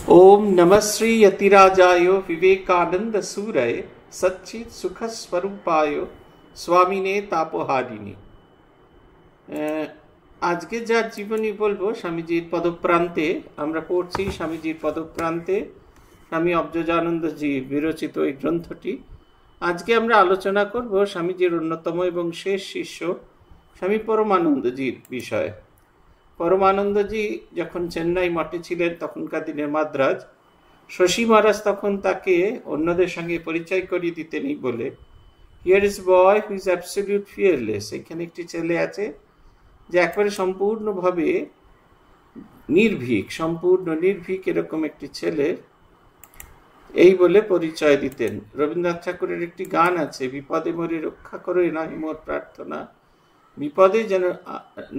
ओम नमः श्री यतिराजाय विवेकानंद सूरय सच्चित सुख स्वरूपाय स्वामिने तापहारिणी। আজকে যার জীবনী বলবো স্বামীজির পদপ্রান্তে আমরা পড়ছি। স্বামীজির পদপ্রান্তে স্বামী অবযোজানন্দজি বিরচিত এই গ্রন্থটি। আজকে আমরা আলোচনা করব স্বামীজির অন্যতম এবং শেষ শিষ্য স্বামী পরমানন্দজির বিষয়ে। পরমানন্দজি যখন চেন্নাই মঠে ছিলেন তখনকার দিনের মাদ্রাজ, শশী মহারাজ তখন তাকে অন্যদের সঙ্গে পরিচয় করিয়ে দিতেনি বলে, here is boy who is absolute fearless. এখানে একটি ছেলে আছে যে একবারে সম্পূর্ণভাবে নির্ভীক, সম্পূর্ণ নির্ভীক, এরকম একটি ছেলে, এই বলে পরিচয় দিতেন। রবীন্দ্রনাথ ঠাকুরের একটি গান আছে, বিপদে মরে রক্ষা করো এ নহে মোর প্রার্থনা, বিপদে যেন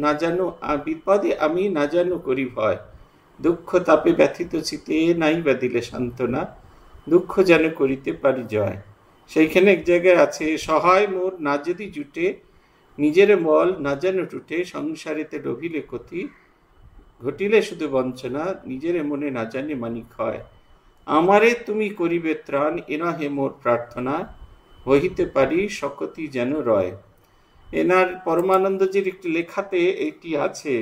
না জানো, বিপদে আমি না জানো করি ভয়, দুঃখ তাপে ব্যথিত চিতে নাই বা দিলে সান্ত্বনা, দুঃখ যেন করিতে পারি জয়। সেইখানে এক জায়গায় আছে, সহায় মোর না যদি জুটে, নিজের বল না যেন টুটে, সংসারেতে রভিলে ক্ষতি, ঘটিলে শুধু বঞ্চনা, নিজের মনে না জানে মানি ক্ষয়, আমারে তুমি করিবে ত্রাণ এ নহে মোর প্রার্থনা, হইতে পারি শকতি যেন রয়। এনার পরমানন্দজির একটি লেখাতে এইটি আছে,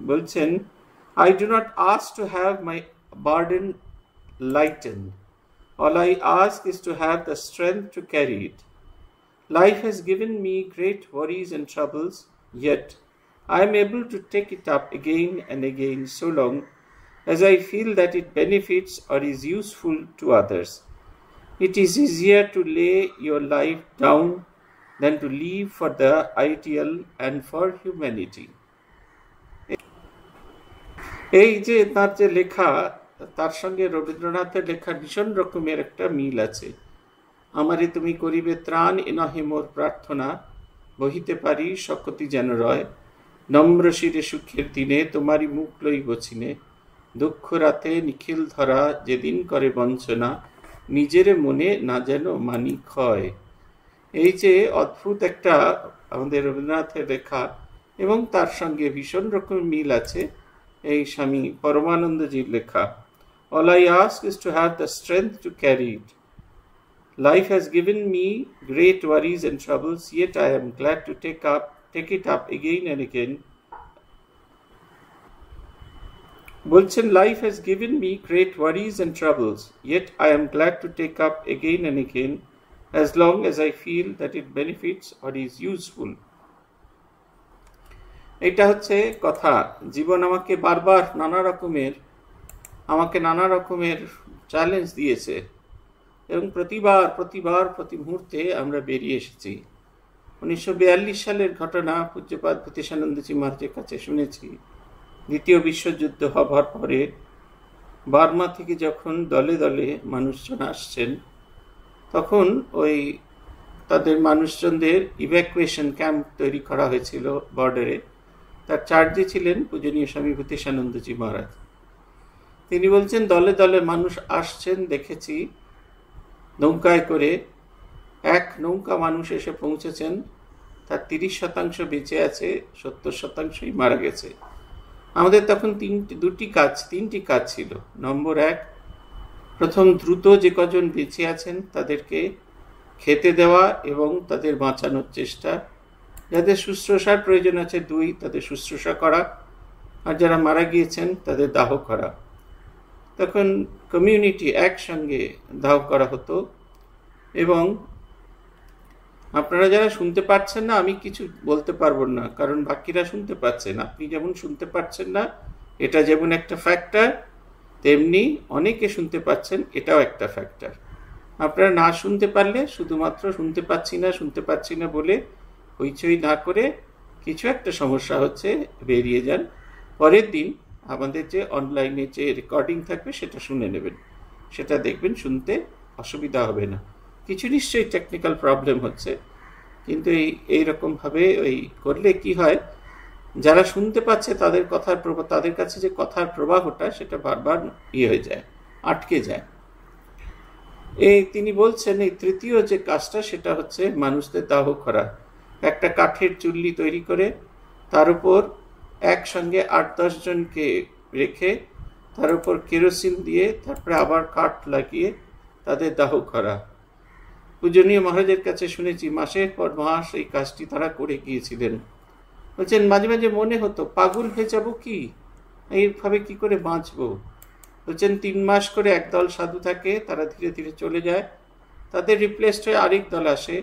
বলছেন, I do not ask to have my burden lightened. All I ask is to have the strength to carry it. Life has given me great worries and troubles, yet I am able to take it up again and again so long as I feel that it benefits or is useful to others. It is easier to lay your life down than to live for the ideal and for humanity. এই যে তার যে লেখা, তার সঙ্গে রবীন্দ্রনাথের লেখা ভীষণ রকমের একটা মিল আছে। আমারে তুমি করিবে ত্রাণ এ নহে মোর প্রার্থনা, বহিতে পারি শকতি যেন রয়, নম্র শিরে সুখের দিনে তোমারই মুখ লইব চিনে, দুঃখ রাতে নিখিল ধরা যেদিন করে বঞ্চনা, নিজের মনে না যেন মানি ক্ষয়। এই যে অদ্ভুত একটা আমাদের রবীন্দ্রনাথের লেখা, এবং তার সঙ্গে ভীষণ রকম মিল আছে এই স্বামী পরমানন্দজির লেখা। All I ask is to have the strength to carry it. Life has given me great worries and troubles, yet I am glad to take it up again and again. বলছেন, life has given me great worries and troubles, yet I am glad to take up again and again, as long as I feel that it benefits or is useful. এটা হচ্ছে কথা। জীবন আমাকে বারবার নানা রকমের challenge দিয়েছে, এবং প্রতি মুহূর্তে আমরা বেরিয়ে এসেছি। 1942 সালের ঘটনা পূজ্যপাদ ভূতেশানন্দজি মহারাজের কাছে শুনেছি। দ্বিতীয় বিশ্বযুদ্ধ হবার পরে বার্মা থেকে যখন দলে দলে মানুষজন আসছেন, তখন ওই তাদের মানুষজনদের ইভ্যাকুয়েশন ক্যাম্প তৈরি করা হয়েছিল বর্ডারে। তার চার্জে ছিলেন পূজনীয় স্বামী ভূতেশানন্দজি মহারাজ। তিনি বলছেন, দলে দলে মানুষ আসছেন, দেখেছি নৌকায় করে। এক নৌকা মানুষ এসে পৌঁছেছেন, তার 30% বেঁচে আছে, 70%ই মারা গেছে। আমাদের তখন তিনটি কাজ ছিল। নম্বর 1, প্রথম দ্রুত যে কজন বেঁচে আছেন তাদেরকে খেতে দেওয়া এবং তাদের বাঁচানোর চেষ্টা। যাদের শুশ্রূষার প্রয়োজন আছে 2, তাদের শুশ্রূষা করা, আর যারা মারা গিয়েছেন তাদের দাহ করা। তখন কমিউনিটি একসঙ্গে দাহ করা হতো। এবং আপনারা যারা শুনতে পাচ্ছেন না, আমি কিছু বলতে পারবো না, কারণ বাকিরা শুনতে পাচ্ছেন। আপনি যেমন শুনতে পাচ্ছেন না, এটা যেমন একটা ফ্যাক্টর, তেমনি অনেকে শুনতে পাচ্ছেন, এটাও একটা ফ্যাক্টর। আপনারা না শুনতে পারলে শুধুমাত্র শুনতে পাচ্ছি না বলে হইচই না করে, কিছু একটা সমস্যা হচ্ছে, বেরিয়ে যান। পরের দিন আমাদের যে অনলাইনে যে রেকর্ডিং থাকবে সেটা শুনে নেবেন, সেটা দেখবেন, শুনতে অসুবিধা হবে না। কিছু নিশ্চয়ই টেকনিক্যাল প্রবলেম হচ্ছে, কিন্তু এইরকমভাবে করলে কি হয়, যারা শুনতে পাচ্ছে তাদের কাছে যে কথার প্রবাহটা সেটা বারবার হয়ে যায়, আটকে যায়। তিনি বলছেন, এই তৃতীয় যে কাজটা সেটা হচ্ছে মানুষদের দাহ করা। একটা কাঠের চুল্লি তৈরি করে তার উপর একসঙ্গে 8-10 জনকে রেখে তার উপর কেরোসিন দিয়ে তারপরে আবার কাঠ লাগিয়ে তাদের দাহ করা। পূজনীয় মহারাজের কাছে শুনেছি মাসের পর মাস এই কাজটি তারা করে গিয়েছিলেন। বলছেন মাঝে মাঝে মনে হতো পাগল হয়ে যাবো কি, এইভাবে কি করে বাঁচবো। বলছেন 3 মাস করে একদল সাধু থাকে, তারা ধীরে ধীরে চলে যায়, তাদের রিপ্লেসড হয়ে আরেক দল আসে,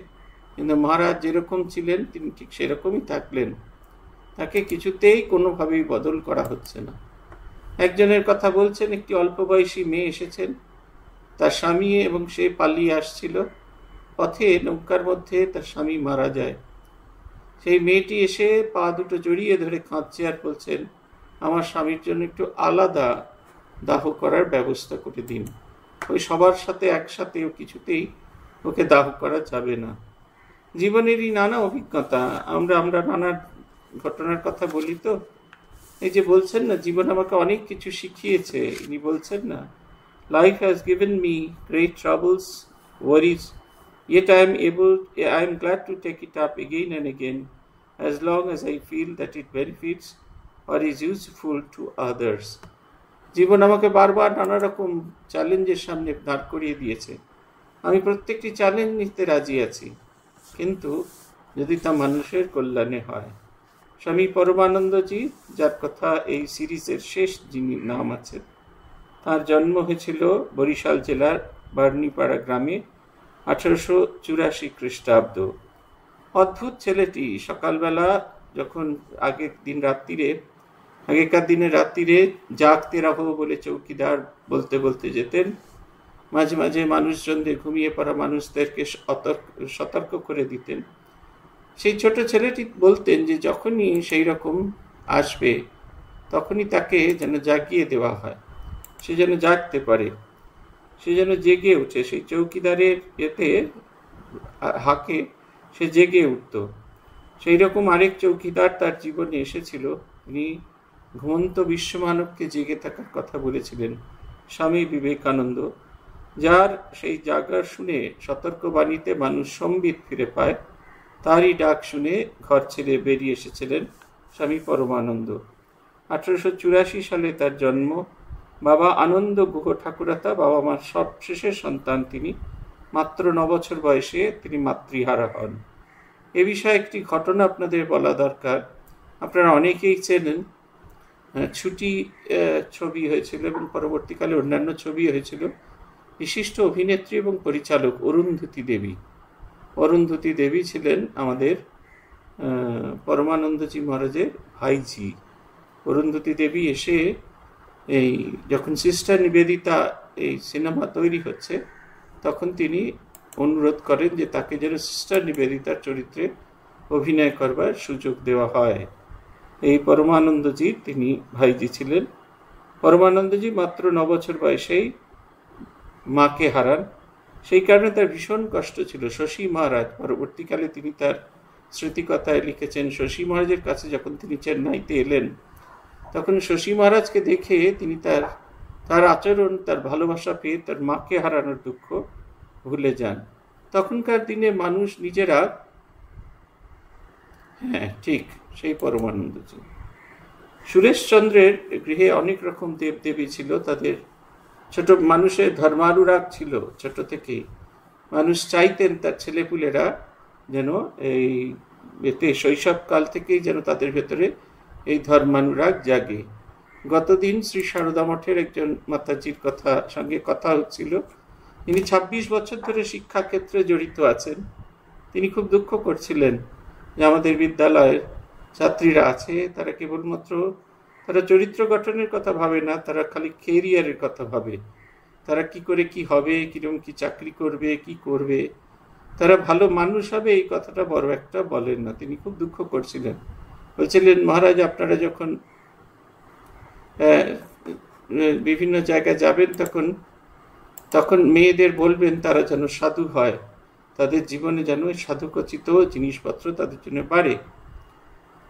কিন্তু মহারাজ যেরকম ছিলেন তিনি ঠিক সেরকমই থাকলেন, তাকে কিছুতেই কোনোভাবেই বদল করা হচ্ছে না। একজনের কথা বলছেন, একটি অল্প বয়সী মেয়ে এসেছেন, তার স্বামী এবং সে পালিয়ে আসছিল, পথে নৌকার মধ্যে তার স্বামী মারা যায়। সেই মেয়েটি এসে পা দুটো জড়িয়ে ধরে কাঁদছে আর বলছেন আমার স্বামীর জন্য একটু আলাদা দাহ করার ব্যবস্থা করে দিন, ওই সবার সাথে একসাথেও কিছুতেই ওকে দাহ করা যাবে না। জীবনেরই নানা অভিজ্ঞতা, আমরা নানা ঘটনার কথা বলি। তো এই যে বলছেন না জীবন আমাকে অনেক কিছু শিখিয়েছে, ইনি বলছেন না life has given me great troubles, worries, yet I am glad to take it up again and again as long as I feel that it benefits or is useful to others. জীবন আমাকে বারবার নানা রকম চ্যালেঞ্জের সামনে দাঁড় করিয়ে দিয়েছে, আমি প্রত্যেকটি চ্যালেঞ্জ নিতে রাজি আছি, কিন্তু যদি তা মানুষের কল্যাণে হয়। স্বামী পরমানন্দজি, যার কথা এই সিরিজের শেষ যিনি নাম আছে, তার জন্ম হয়েছিল বরিশাল জেলার বার্নিপাড়া গ্রামে 1884 খ্রিস্টাব্দ। অদ্ভুত ছেলেটি, সকালবেলা যখন আগেকার দিনে রাত্রিরে জাগতে রাখো বলে চৌকিদার বলতে বলতে যেতেন, মাঝে মাঝে মানুষজনদের, ঘুমিয়ে পড়া মানুষদেরকে সতর্ক করে দিতেন। সেই ছোট ছেলেটি বলতেন যে যখনই সেই রকম আসবে তখনই তাকে যেন জাগিয়ে দেওয়া হয়, সে যেন জাগতে পারে, সে যেন জেগে উঠে, সেই চৌকিদারের এতে হাঁকে সে জেগে উঠত। সেই রকম আরেক চৌকিদার তার জীবনে এসেছিল, তিনি ঘুমন্ত বিশ্বমানবকে জেগে থাকার কথা বলেছিলেন, স্বামী বিবেকানন্দ, যার সেই জাগার শুনে সতর্কবাণীতে মানুষ সম্বিত ফিরে পায়, তারই ডাক শুনে ঘর ছেড়ে বেরিয়ে এসেছিলেন স্বামী পরমানন্দ। 1884 সালে তার জন্ম। বাবা আনন্দ গুহ ঠাকুরাতা বাবা মার সবশেষের সন্তান তিনি। মাত্র 9 বছর বয়সে তিনি মাতৃহারা হন। এ বিষয়ে একটি ঘটনা আপনাদের বলা দরকার। আপনারা অনেকেই চেনেন, ছুটি ছবি হয়েছিল এবং পরবর্তীকালে অন্যান্য ছবি হয়েছিল। বিশিষ্ট অভিনেত্রী এবং পরিচালক অরুন্ধতী দেবী। অরুন্ধতী দেবী ছিলেন আমাদের পরমানন্দজি মহারাজের ভাইঝি। অরুন্ধতী দেবী এসে এই যখন সিস্টার নিবেদিতা এই সিনেমা তৈরি হচ্ছে তখন তিনি অনুরোধ করেন যে তাকে যেন সিস্টার নিবেদিতার চরিত্রে অভিনয় করবার সুযোগ দেওয়া হয়। এই পরমানন্দজি তিনি ভাইজি ছিলেন। পরমানন্দজি মাত্র 9 বছর বয়সেই মাকে হারান, সেই কারণে তার ভীষণ কষ্ট ছিল। শশী মহারাজ পরবর্তীকালে তিনি তার স্মৃতিকথায় লিখেছেন, শশী মহারাজের কাছে যখন তিনি চেন্নাইতে এলেন তখন শশী মহারাজকে দেখে তিনি তার আচরণ, তার ভালোবাসা পেয়ে তার মাকে হারানোর দুঃখ ভুলে যান। তখনকার দিনে মানুষ নিজেরা, হ্যাঁ ঠিক সেই পরমানন্দজি। সুরেশচন্দ্রের গৃহে অনেক রকম দেবদেবী ছিল, তাদের ছোট মানুষের ধর্মানুরাগ ছিল। ছোট থেকেই মানুষ চাইতেন তার ছেলেপুলেরা যেন এই এতে শৈশবকাল থেকেই যেন তাদের ভেতরে এই ধর্মানুরাগ জাগে। গতদিন শ্রী সারদা মঠের একজন মাতাজির সঙ্গে কথা হচ্ছিল, তিনি 26 বছর ধরে শিক্ষাক্ষেত্রে জড়িত আছেন। তিনি খুব দুঃখ করছিলেন যে আমাদের বিদ্যালয়ের ছাত্রীরা আছে, তারা কেবলমাত্র তারা চরিত্র গঠনের কথা ভাবে না, তারা খালি কেরিয়ারের কথা ভাবে, তারা কি করে কি হবে, কিরকম কি চাকরি করবে, কি করবে, তারা ভালো মানুষ হবে এই কথাটা বড় একটা বলেন না। তিনি খুব দুঃখ করছিলেন, বলছিলেন মহারাজ আপনারা যখন বিভিন্ন জায়গায় যাবেন তখন মেয়েদের বলবেন তারা যেন সাধু হয়, তাদের জীবনে যেন সাধুকচিত জিনিসপত্র তাদের জন্য বাড়ে।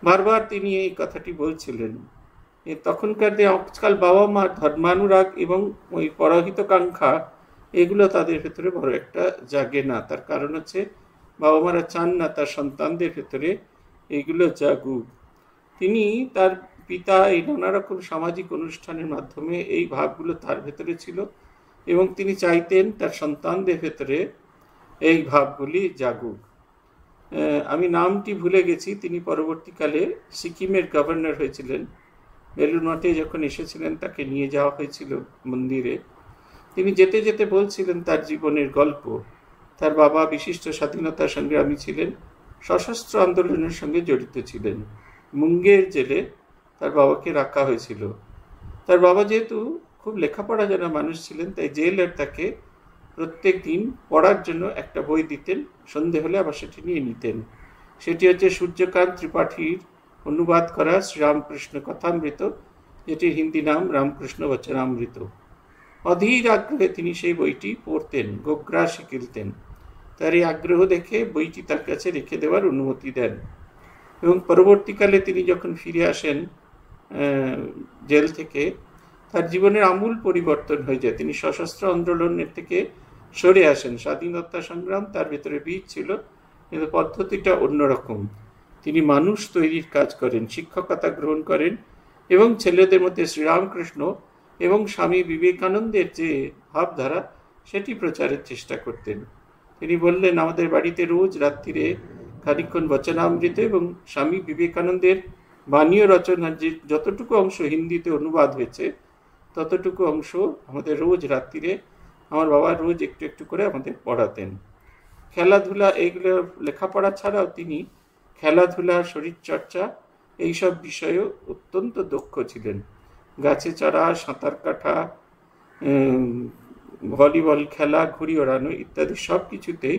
বারবার তিনি এই কথাটি বলছিলেন। তখনকার দিনে আজকাল বাবা মার ধর্মানুরাগ এবং ওই পরহিতকাঙ্ক্ষা এগুলো তাদের ভেতরে বড় একটা জাগে না। তার কারণ হচ্ছে বাবা মারা চান না তার সন্তানদের ভেতরে এইগুলো জাগুক। তিনি তার পিতা এই নানা রকম সামাজিক অনুষ্ঠানের মাধ্যমে এই ভাবগুলো তার ভেতরে ছিল এবং তিনি চাইতেন তার সন্তানদের ভেতরে এই ভাবগুলি জাগুক। আমি নামটি ভুলে গেছি, তিনি পরবর্তীকালে সিকিমের গভর্নর হয়েছিলেন। বেলুড় মঠে যখন এসেছিলেন তাকে নিয়ে যাওয়া হয়েছিল মন্দিরে। তিনি যেতে যেতে বলছিলেন তার জীবনের গল্প। তার বাবা বিশিষ্ট স্বাধীনতা সংগ্রামী ছিলেন, সশস্ত্র আন্দোলনের সঙ্গে জড়িত ছিলেন। মুঙ্গের জেলে তার বাবাকে রাখা হয়েছিল। তার বাবা যেহেতু খুব লেখাপড়া জানা মানুষ ছিলেন, তাই জেলার তাকে প্রত্যেক দিন পড়ার জন্য একটা বই দিতেন, সন্ধে হলে আবার সেটি নিয়ে নিতেন। সেটি হচ্ছে সূর্যকান্ত ত্রিপাঠীর অনুবাদ করা শ্রীরামকৃষ্ণ কথামৃত, যেটির হিন্দি নাম রামকৃষ্ণ বচনামৃত। অধীর আগ্রহে তিনি সেই বইটি পড়তেন, গোগ্রাসে কিলতেন। তার এই আগ্রহ দেখে বইটি তার কাছে রেখে দেওয়ার অনুমতি দেন এবং পরবর্তীকালে তিনি যখন ফিরে আসেন জেল থেকে, তার জীবনের আমূল পরিবর্তন হয়ে যায়। তিনি সশস্ত্র আন্দোলনের থেকে সরে আসেন। স্বাধীনতা সংগ্রাম তার ভেতরে বীজ ছিল, কিন্তু পদ্ধতিটা অন্যরকম। তিনি মানুষ তৈরির কাজ করেন, শিক্ষকতা গ্রহণ করেন এবং ছেলেদের মধ্যে শ্রীরামকৃষ্ণ এবং স্বামী বিবেকানন্দের যে ভাবধারা সেটি প্রচারের চেষ্টা করতেন। তিনি বললেন, আমাদের বাড়িতে রোজ রাত্রিরে খানিকক্ষণ বচনামৃত এবং স্বামী বিবেকানন্দের বাণীয় রচনার যে যতটুকু অংশ হিন্দিতে অনুবাদ হয়েছে ততটুকু অংশ আমাদের রোজ রাত্রিরে আমার বাবা রোজ একটু একটু করে আমাদের পড়াতেন। খেলাধুলা, এইগুলো লেখাপড়া ছাড়াও তিনি খেলাধুলা, শরীরচর্চা এইসব বিষয়েও অত্যন্ত দক্ষ ছিলেন। গাছে চড়া, সাঁতার কাটা, ভলিবল খেলা, ঘুড়ি ওড়ানো ইত্যাদি সব কিছুতেই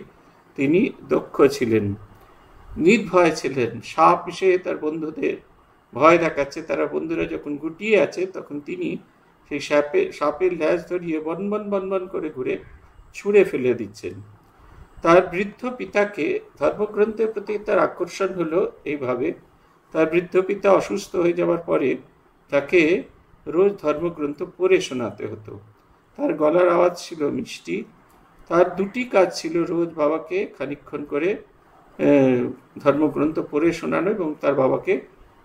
তিনি দক্ষ ছিলেন। নির্ভয় ছিলেন। সাপ এসে তার বন্ধুদের ভয় দেখাচ্ছে, তারা বন্ধুরা যখন গুটিয়ে আছে, তখন তিনি সেই সাপের ল্যাজ ধরিয়ে বনবন বনবন করে ঘুরে ছুঁড়ে ফেলে দিচ্ছেন। তার বৃদ্ধ পিতাকে ধর্মগ্রন্থের প্রতি তার আকর্ষণ হলো এইভাবে, তার বৃদ্ধ পিতা অসুস্থ হয়ে যাওয়ার পরে তাকে রোজ ধর্মগ্রন্থ পড়ে শোনাতে হতো। তার গলার আওয়াজ ছিল মিষ্টি। তার দুটি কাজ ছিল, রোজ বাবাকে খানিকক্ষণ করে ধর্মগ্রন্থ পড়ে শোনানো এবং তার বাবাকে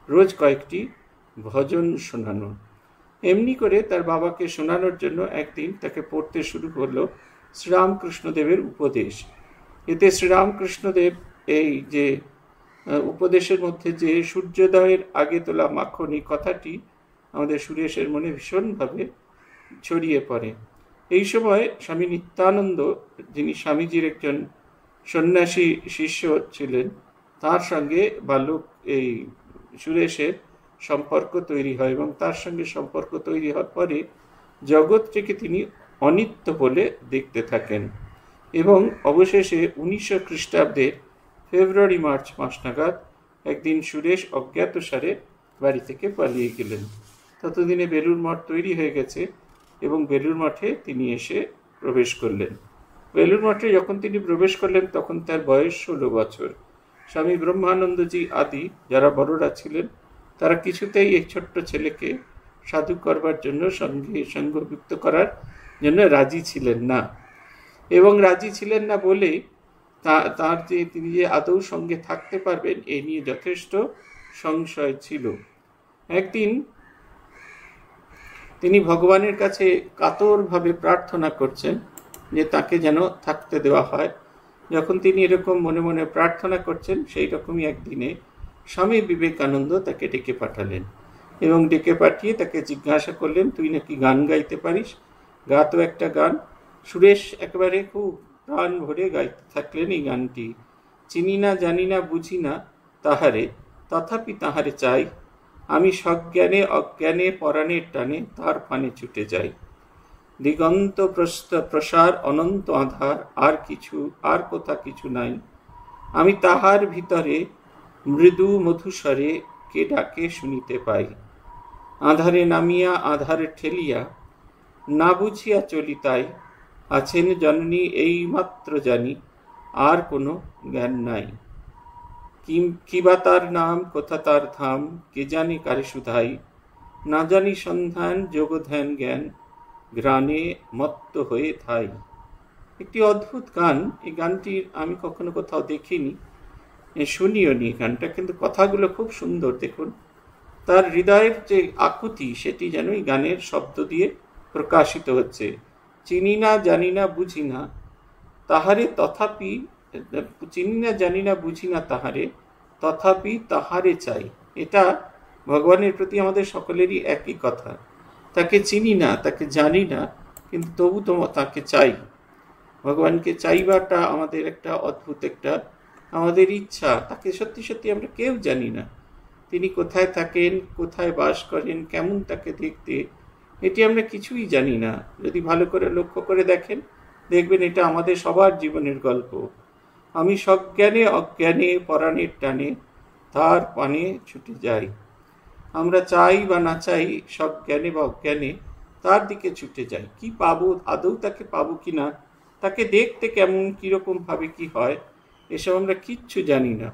রোজ কয়েকটি ভজন শোনানো। এমনি করে তার বাবাকে শোনানোর জন্য একদিন তাকে পড়তে শুরু করলো শ্রীরামকৃষ্ণদেবের উপদেশ। এতে শ্রীরামকৃষ্ণদেব এই যে উপদেশের মধ্যে যে সূর্যোদয়ের আগে তোলা মাখন, এই কথাটি আমাদের সুরেশের মনে ভীষণভাবে ছড়িয়ে পড়ে। এই সময় স্বামী নিত্যানন্দ, যিনি স্বামীজির একজন সন্ন্যাসী শিষ্য ছিলেন, তার সঙ্গে বালক এই সুরেশের সম্পর্ক তৈরি হয় এবং তার সঙ্গে সম্পর্ক তৈরি হওয়ার পরে জগৎটিকে তিনি অনিত্য বলে দেখতে থাকেন এবং অবশেষে 1900 খ্রিস্টাব্দের ফেব্রুয়ারি মার্চ মাস নাগাদ একদিন সুরেশ অজ্ঞাতসারে বাড়ি থেকে পালিয়ে গেলেন। ততদিনে বেলুড় মঠ তৈরি হয়ে গেছে এবং বেলুড় মঠে তিনি এসে প্রবেশ করলেন। বেলুড় মঠে যখন তিনি প্রবেশ করলেন তখন তার বয়স 16 বছর। স্বামী ব্রহ্মানন্দজি আদি যারা বড়রা ছিলেন, তারা কিছুতেই এই ছোট্ট ছেলেকে সাধু করবার জন্য সঙ্গযুক্ত করার জন্য রাজি ছিলেন না, এবং রাজি ছিলেন না বলে তার যে তিনি যে আদৌ সঙ্গে থাকতে পারবেন এই নিয়ে যথেষ্ট সংশয় ছিল। একদিন তিনি ভগবানের কাছে কাতরভাবে প্রার্থনা করছেন যে তাকে যেন থাকতে দেওয়া হয়। যখন তিনি এরকম মনে মনে প্রার্থনা করছেন, সেই রকমই একদিনে স্বামী বিবেকানন্দ তাকে ডেকে পাঠালেন এবং ডেকে পাঠিয়ে তাকে জিজ্ঞাসা করলেন, তুই নাকি গান গাইতে পারিস, গা তো একটা গান। সুরেশ একেবারে খুব প্রাণ ভরে গাইতে থাকলেন এই গানটি। চিনি না, জানি না, বুঝি না তাহারে, তথাপি তাহারে চাই, আমি সজ্ঞানে অজ্ঞানে পরাণের টানে তার পানে ছুটে যাই। দিগন্ত প্রসার অনন্ত আধার, আর কিছু আর কোথা কিছু নাই, আমি তাহার ভিতরে মৃদু মধুস্বরে কে ডাকে শুনিতে পাই। আধারে নামিয়া আধারে ঠেলিয়া না বুঝিয়া চলি তাই, আছেন জননী এই মাত্র জানি, আর কোনো জ্ঞান নাই। কিবা তার নাম, কোথা তার ধাম, কে জানে কারে শুধাই, না জানি সন্ধান যোগ ধ্যান জ্ঞান, গ্রানে মত্ত হয়ে থাই। একটি অদ্ভুত গান। এই গানটির আমি কখনো কোথাও দেখিনি, শুনিও নি গানটা, কিন্তু কথাগুলো খুব সুন্দর। দেখুন, তার হৃদয়ের যে আকুতি সেটি যেন এই গানের শব্দ দিয়ে প্রকাশিত হচ্ছে। চিনি না জানি না বুঝি না তাহারে তথাপি, চিনি না জানি না বুঝি না তাহারে তথাপি তাহারে চাই। এটা ভগবানের প্রতি আমাদের সকলেরই একই কথা। তাকে চিনি না, তাকে জানি না, কিন্তু তবু তো তাকে চাই। ভগবানকে চাইবাটা আমাদের একটা অদ্ভুত একটা আমাদের ইচ্ছা। তাকে সত্যি সত্যি আমরা কেউ জানি না, তিনি কোথায় থাকেন, কোথায় বাস করেন, কেমন তাকে দেখতে, এটি আমরা কিছুই জানি না। যদি ভালো করে লক্ষ্য করে দেখেন, দেখবেন এটা আমাদের সবার জীবনের গল্প। আমি সজ্ঞানে অজ্ঞানে পরাণের টানে তার পানে ছুটে যাই। আমরা চাই বা না চাই, সজ্ঞানে বা অজ্ঞানে তার দিকে ছুটে যাই। কি পাবো, আদৌ তাকে পাবো কি না, তাকে দেখতে কেমন, কিরকম ভাবে কি হয়, এসব আমরা কিচ্ছু জানি না।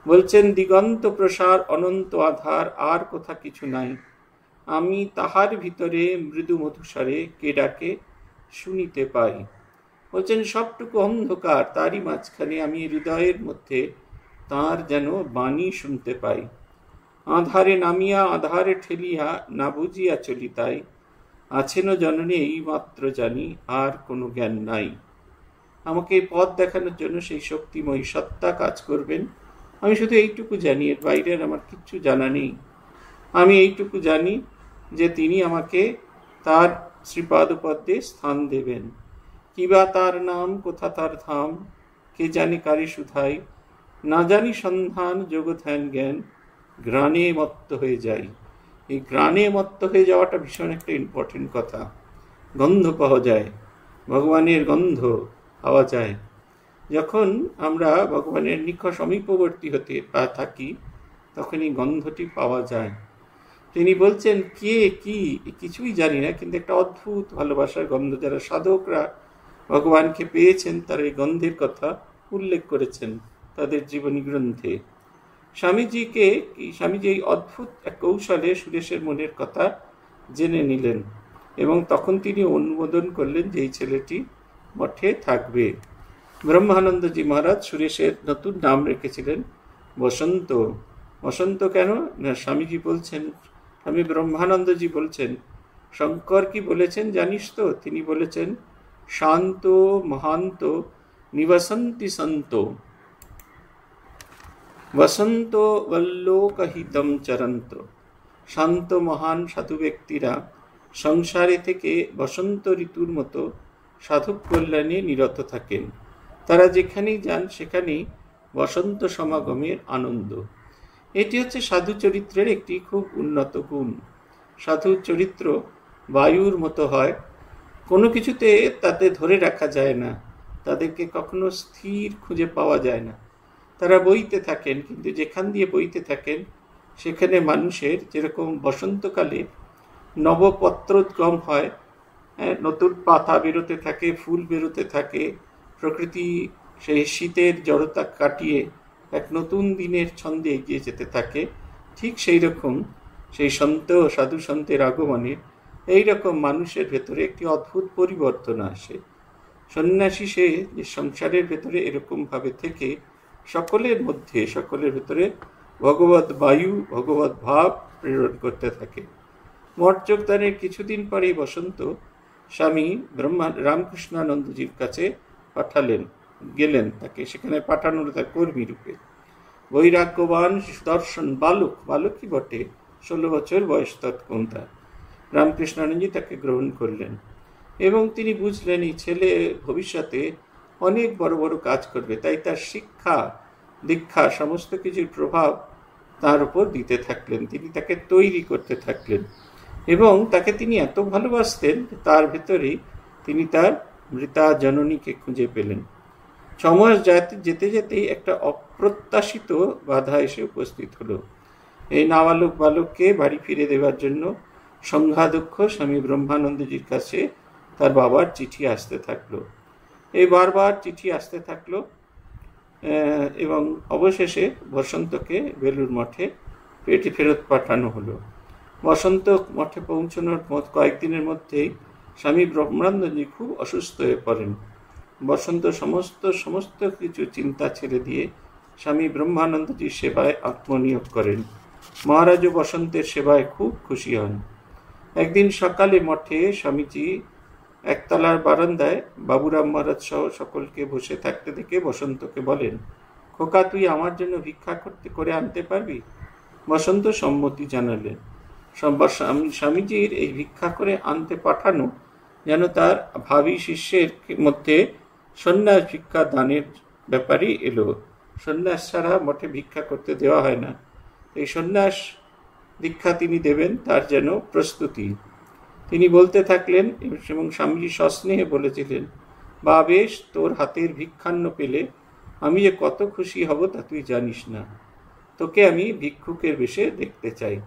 বলছেন, দিগন্ত প্রসার অনন্ত আধার, আর কোথা কিছু নাই। আমি তাহার ভিতরে মৃদু মধুস্বরে কে ডাকে শুনিতে পাই। বলছেন, সবটুকু অন্ধকার, তারই মাঝখানে আমি হৃদয়ের মধ্যে তার যেন বাণী শুনতে পাই। আধারে নামিয়া আধারে ঠেলিয়া না বুঝিয়া চলি তাই, আছেন জননী এই মাত্র জানি, আর কোনো জ্ঞান নাই। আমাকে এই পথ দেখানোর জন্য সেই শক্তিময়ী সত্তা কাজ করবেন। আমি শুধু এইটুকু জানি, এর বাইরের আমার কিচ্ছু জানা নেই। আমি এইটুকু জানি যে তিনি আমাকে তার শ্রীপাদপদ্মে স্থান দেবেন। কিবা তার নাম, কোথা তার ধাম, কে জানে কারি সুধাই, না জানি সন্ধান যোগ ধ্যান জ্ঞান, গ্রাণে মত্ত হয়ে যাই। এই গ্রাণে মত্ত হয়ে যাওয়াটা ভীষণ একটা ইম্পর্টেন্ট কথা। গন্ধ পাওয়া যায়, ভগবানের গন্ধ পাওয়া যায়। যখন আমরা ভগবানের নিকট সমীপবর্তী হতে থাকি, তখন এই গন্ধটি পাওয়া যায়। তিনি বলছেন, কে কি কিছুই জানি না, কিন্তু একটা অদ্ভুত ভালোবাসার গন্ধ। যারা সাধকরা ভগবানকে পেয়েছেন তারা এই গন্ধের কথা উল্লেখ করেছেন তাদের জীবনী গ্রন্থে। স্বামীজি এই অদ্ভুত এক কৌশলে সুরেশের মনের কথা জেনে নিলেন, এবং তখন তিনি অনুমোদন করলেন যে এই ছেলেটি মঠে থাকবে। ব্রহ্মানন্দজি মহারাজ সুরেশের নতুন নাম রেখেছিলেন বসন্ত। বসন্ত কেন না, স্বামীজি বলছেন, স্বামী ব্রহ্মানন্দজি বলছেন, শঙ্কর কি বলেছেন জানিস তো? তিনি বলেছেন, শান্ত মহান্ত নিবসন্তি সন্ত, বসন্ত বল্লোকহিতম চরন্ত। শান্ত মহান সাধু ব্যক্তিরা সংসারে থেকে বসন্ত ঋতুর মতো সাধক কল্যাণে নিরত থাকেন। তারা যেখানেই যান সেখানেই বসন্ত সমাগমের আনন্দ। এটি হচ্ছে সাধু চরিত্রের একটি খুব উন্নত গুণ। সাধু চরিত্র বায়ুর মতো হয়, কোনো কিছুতে তাতে ধরে রাখা যায় না, তাদেরকে কখনো স্থির খুঁজে পাওয়া যায় না। তারা বইতে থাকেন, কিন্তু যেখান দিয়ে বইতে থাকেন সেখানে মানুষের যেরকম বসন্তকালে নবপত্রোদ্গম হয়, নতুন পাতা বেরোতে থাকে, ফুল বেরোতে থাকে, প্রকৃতি সেই শীতের জড়তা কাটিয়ে এক নতুন দিনের ছন্দে এগিয়ে যেতে থাকে, ঠিক সেই রকম সেই সন্ত সাধু সন্তের আগমনে এইরকম মানুষের ভেতরে একটি অদ্ভুত পরিবর্তন আসে। সন্ন্যাসী সে যে সংসারের ভেতরে এরকমভাবে থেকে সকলের ভেতরে ভগবত বায়ু, ভগবত ভাব প্রেরণ করতে থাকে। মঠ যোগদানের কিছুদিন পরেই বসন্ত স্বামী রামকৃষ্ণানন্দজির কাছে গেলেন তাকে সেখানে পাঠানোর তার কর্মী রূপে। বৈরাগ্যবান সুদর্শন বালকই বটে, 16 বছর বয়স তৎক্ষণ তার। রামকৃষ্ণানন্দজি তাকে গ্রহণ করলেন এবং তিনি বুঝলেন এই ছেলে ভবিষ্যতে অনেক বড় বড় কাজ করবে, তাই তার শিক্ষা দীক্ষা সমস্ত কিছুর প্রভাব তার উপর দিতে থাকলেন। তিনি তাকে তৈরি করতে থাকলেন এবং তাকে তিনি এত ভালোবাসতেন তার ভেতরেই তিনি তার মৃতা জননীকে খুঁজে পেলেন। 6 মাস যেতে যেতেই একটা অপ্রত্যাশিত বাধা এসে উপস্থিত হলো। এই নাবালক বালককে বাড়ি ফিরে দেওয়ার জন্য সংঘাধ্যক্ষ স্বামী ব্রহ্মানন্দজির কাছে তার বাবার চিঠি আসতে থাকলো। এই বারবার চিঠি আসতে থাকলো এবং অবশেষে বসন্তকে বেলুর মঠে ফেরত পাঠানো হলো। বসন্ত মঠে পৌঁছানোর কয়েকদিনের মধ্যেই স্বামী ব্রহ্মানন্দজি খুব অসুস্থ হয়ে পড়েন। বসন্ত সমস্ত কিছু চিন্তা ছেড়ে দিয়ে স্বামী ব্রহ্মানন্দজির সেবায় আত্মনিয়োগ করেন। মহারাজও বসন্তের সেবায় খুব খুশি হন। একদিন সকালে মঠে স্বামীজি একতলার বারান্দায় বাবুরাম মহারাজ সহ সকলকে বসে থাকতে দেখে বসন্তকে বলেন, খোকা, তুই আমার জন্য ভিক্ষা করে আনতে পারবি? বসন্ত সম্মতি জানালেন। স্বামীজির এই ভিক্ষা করে আনতে পাঠানো যেন তার ভাবী শিষ্যের মধ্যে সন্ন্যাস ভিক্ষা দানের ব্যাপারই এলো। সন্ন্যাস ছাড়া মঠে ভিক্ষা করতে দেওয়া হয় না। এই সন্ন্যাস দীক্ষা তিনি দেবেন তার যেন প্রস্তুতি। তিনি বলতে থাকলেন এবং স্বামীজি সস্নেহে বলেছিলেন, বা বেশ, তোর হাতের ভিক্ষান্ন পেলে আমি যে কত খুশি হব তা তুই জানিস না। তোকে আমি ভিক্ষুকের বেশে দেখতে চাই।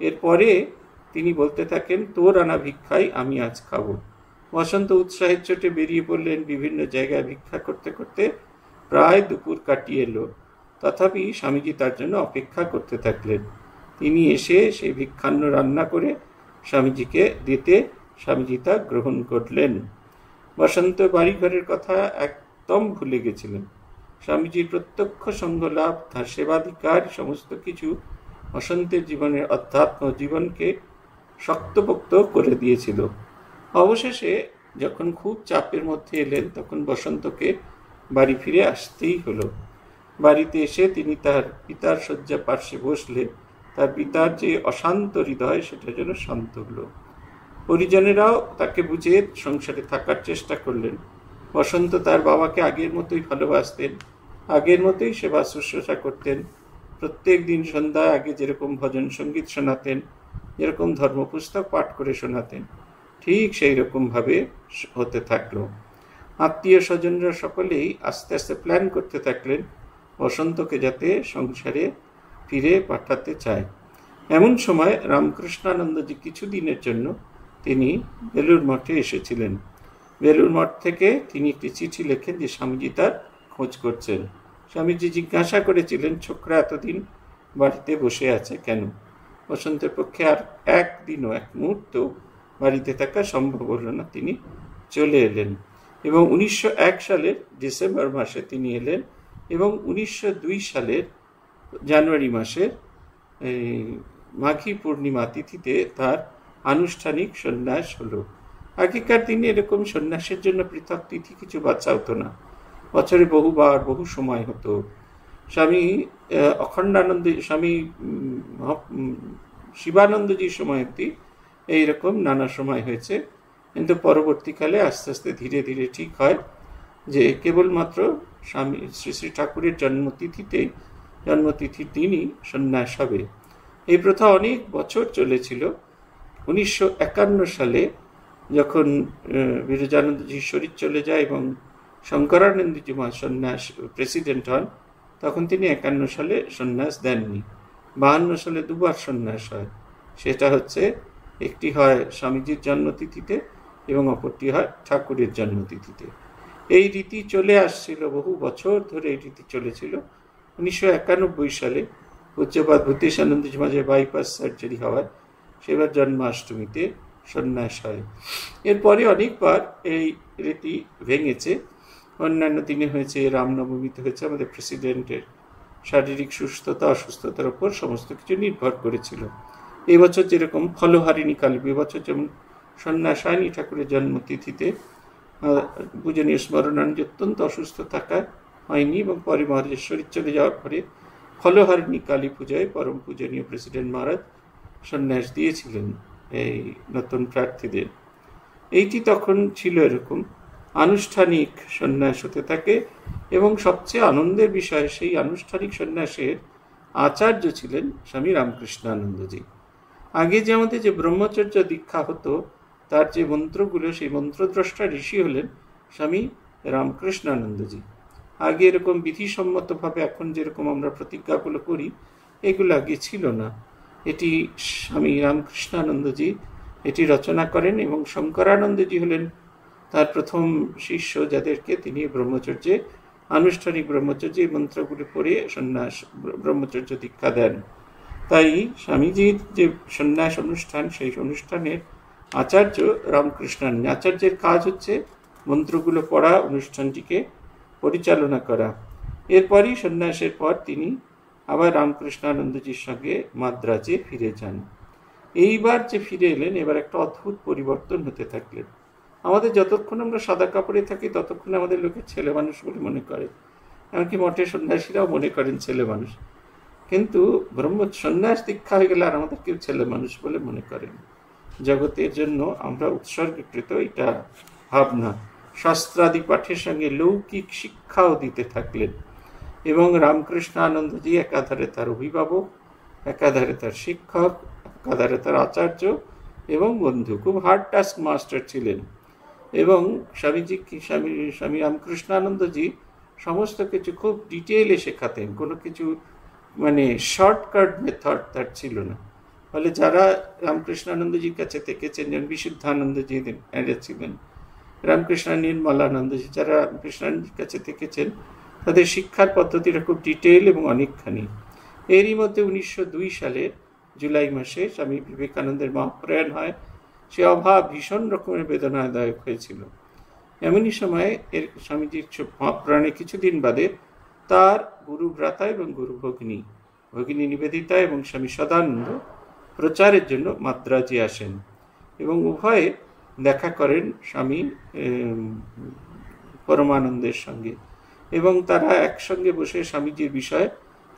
এরপরে তিনি বলতে থাকেন, তোর আনা ভিক্ষাই আমি আজ খাবো। বসন্ত উৎসাহের চোটে বেরিয়ে পড়লেন। বিভিন্ন জায়গায় ভিক্ষা করতে করতে প্রায় দুপুর কাটিয়ে এলো। তথাপি স্বামীজি তার জন্য অপেক্ষা করতে থাকলেন। তিনি এসে সেই ভিক্ষান্ন রান্না করে স্বামীজিকে দিতে স্বামীজি তা গ্রহণ করলেন। বসন্ত বাড়িঘরের কথা একদম ভুলে গেছিলেন। স্বামীজির প্রত্যক্ষ সঙ্গ লাভ, তার সেবাধিকার, সমস্ত কিছু বসন্তের জীবনের অধ্যাত্ম জীবনকে শক্তপোক্ত করে দিয়েছিল। অবশেষে যখন খুব চাপের মধ্যে এলেন, তখন বসন্তকে বাড়ি ফিরে আসতেই হলো। বাড়িতে এসে তিনি তার পিতার শয্যা পার্শ্বে বসলে তার পিতার যে অশান্ত হৃদয় সেটা যেন শান্ত হলো। পরিজনেরাও তাকে বুঝে সংসারে থাকার চেষ্টা করলেন। বসন্ত তার বাবাকে আগের মতোই ভালোবাসতেন, আগের মতোই সেবা শুশ্রূষা করতেন। প্রত্যেক দিন সন্ধ্যায় আগে যেরকম ভজন সঙ্গীত শোনাতেন, যেরকম ধর্মপুস্তক পাঠ করে শোনাতেন, ঠিক সেই রকমভাবে হতে থাকলো। আত্মীয় স্বজনরা সকলেই আস্তে আস্তে প্ল্যান করতে থাকলেন বসন্তকে যাতে সংসারে ফিরে পাঠাতে চায়। এমন সময় রামকৃষ্ণানন্দজি কিছুদিনের জন্য তিনি বেলুড় মঠে এসেছিলেন। বেলুড় মঠ থেকে তিনি একটি চিঠি লেখেন যে স্বামীজি তার খোঁজ করছেন। স্বামীজি জিজ্ঞাসা করেছিলেন, ছোকরা এতদিন বাড়িতে বসে আছে কেন? বসন্তের পক্ষে আর একদিনও এক মুহূর্ত বাড়িতে থাকা সম্ভব হল না। তিনি চলে এলেন এবং 1901 সালের ডিসেম্বর মাসে তিনি এলেন এবং 1902 সালের জানুয়ারি মাসের মাঘী পূর্ণিমা তিথিতে তার আনুষ্ঠানিক সন্ন্যাস হলো। আগেকার দিনে এরকম সন্ন্যাসের জন্য পৃথক তিথি কিছু বাচ্চা হতো না, বছরে বহুবার বহু সময় হতো। স্বামী অখণ্ডানন্দ, স্বামী শিবানন্দজির সময় অবধি এইরকম নানা সময় হয়েছে, কিন্তু পরবর্তীকালে আস্তে আস্তে ধীরে ধীরে ঠিক হয় যে কেবলমাত্র স্বামী শ্রী শ্রী ঠাকুরের জন্মতিথির দিনই সন্ন্যাস হবে। এই প্রথা অনেক বছর চলেছিল। 1951 সালে যখন বিরজানন্দজির শরীর চলে যায় এবং শঙ্করানন্দজি সন্ন্যাস প্রেসিডেন্ট হন, তখন তিনি 51 সালে সন্ন্যাস দেননি। 52 সালে দুবার সন্ন্যাস হয়। সেটা হচ্ছে, একটি হয় স্বামীজির জন্মতিথিতে এবং অপরটি হয় ঠাকুরের জন্মতিথিতে। এই রীতি চলে আসছিল, বহু বছর ধরে এই রীতি চলেছিল। 1991 সালে পূজ্যপাদ ভূতেশানন্দজি মাঝে বাইপাস সার্জারি হওয়ায় সেবার জন্মাষ্টমীতে সন্ন্যাস হয়। এরপরে অনেকবার এই রীতি ভেঙেছে। অন্যান্য দিনে হয়েছে, রামনবমীতে হয়েছে। আমাদের প্রেসিডেন্টের শারীরিক সুস্থতা অসুস্থতার উপর সমস্ত কিছু নির্ভর করেছিল। এবছর যেরকম ফলহারিণী কালী, এবছর যেমন সন্ন্যাস হয়নি ঠাকুরের জন্মতিথিতে, পূজনীয় স্মরণানন্দ অত্যন্ত অসুস্থ থাকায় হয়নি এবং পরে মহারাজের শরীর চলে যাওয়ার পরে ফলহারিণী কালী পূজায় পরম পূজনীয় প্রেসিডেন্ট মহারাজ সন্ন্যাস দিয়েছিলেন এই নতুন প্রার্থীদের। এইটি তখন ছিল এরকম আনুষ্ঠানিক সন্ন্যাস হতে থাকে এবং সবচেয়ে আনন্দের বিষয়, সেই আনুষ্ঠানিক সন্ন্যাসের আচার্য ছিলেন স্বামী রামকৃষ্ণানন্দজি। আগে যে আমাদের যে ব্রহ্মচর্য দীক্ষা হতো, তার যে মন্ত্রগুলো, সেই মন্ত্রদ্রষ্টা ঋষি হলেন স্বামী রামকৃষ্ণানন্দজি। আগে এরকম বিধিসম্মতভাবে এখন যেরকম আমরা প্রতিজ্ঞাগুলো করি, এগুলো আগে ছিল না। এটি স্বামী রামকৃষ্ণানন্দজি এটি রচনা করেন এবং শঙ্করানন্দজি হলেন তার প্রথম শিষ্য, যাদেরকে তিনি ব্রহ্মচর্যে, আনুষ্ঠানিক ব্রহ্মচর্যে মন্ত্রগুলি পড়ে সন্ন্যাস ব্রহ্মচর্য দীক্ষা দেন। তাই স্বামীজির যে সন্ন্যাস অনুষ্ঠান, সেই অনুষ্ঠানের আচার্য রামকৃষ্ণানন্দ। আচার্যের কাজ হচ্ছে মন্ত্রগুলো পড়া, অনুষ্ঠানটিকে পরিচালনা করা। এরপরই সন্ন্যাসের পর তিনি আবার রামকৃষ্ণানন্দজির সঙ্গে মাদ্রাজে ফিরে যান। এইবার যে ফিরে এলেন, এবার একটা অদ্ভুত পরিবর্তন হতে থাকলেন। আমাদের যতক্ষণ আমরা সাদা কাপড়ে থাকি ততক্ষণ আমাদের লোকে ছেলে মানুষ বলে মনে করে, এমনকি মঠে সন্ন্যাসীরাও মনে করেন ছেলে মানুষ। কিন্তু ব্রহ্ম সন্ন্যাস দীক্ষা হয়ে গেলে আর আমাদের কেউ ছেলে মানুষ বলে মনে করেন। জগতের জন্য আমরা উৎসর্গীকৃত, এটা ভাবনা। শাস্ত্রাদি পাঠের সঙ্গে লৌকিক শিক্ষাও দিতে থাকলেন। এবং রামকৃষ্ণানন্দজি একাধারে তার অভিভাবক, একাধারে তার শিক্ষক, একাধারে তার আচার্য এবং বন্ধু, খুব হার্ড টাস্ক মাস্টার ছিলেন। এবং স্বামী রামকৃষ্ণানন্দজি সমস্ত কিছু খুব ডিটেইলে শেখাতেন, কোনো কিছু মানে শর্টকাট মেথড তার ছিল না। ফলে যারা রামকৃষ্ণানন্দজির কাছে থেকেছেন, যেমন বিশুদ্ধানন্দজি ছিলেন, রামকৃষ্ণ নির্মলানন্দজি, যারা রামকৃষ্ণানন্দজির কাছে থেকেছেন তাদের শিক্ষার পদ্ধতিটা খুব ডিটেইল এবং অনেকখানি। এরই মধ্যে 1902 সালে জুলাই মাসে স্বামী বিবেকানন্দের মহাপ্রয়াণ হয়। সে অভাব ভীষণ রকমের বেদনাদায়ক হয়েছিল। এমনই সময় এর স্বামীজির মহাপ্রয়াণে কিছুদিন বাদে তার গুরু ভ্রাতা এবং গুরু ভগিনী নিবেদিতা এবং স্বামী সদানন্দ প্রচারের জন্য মাদ্রাজে আসেন এবং উভয়ে দেখা করেন স্বামী পরমানন্দের সঙ্গে, এবং তারা একসঙ্গে বসে স্বামীজির বিষয়ে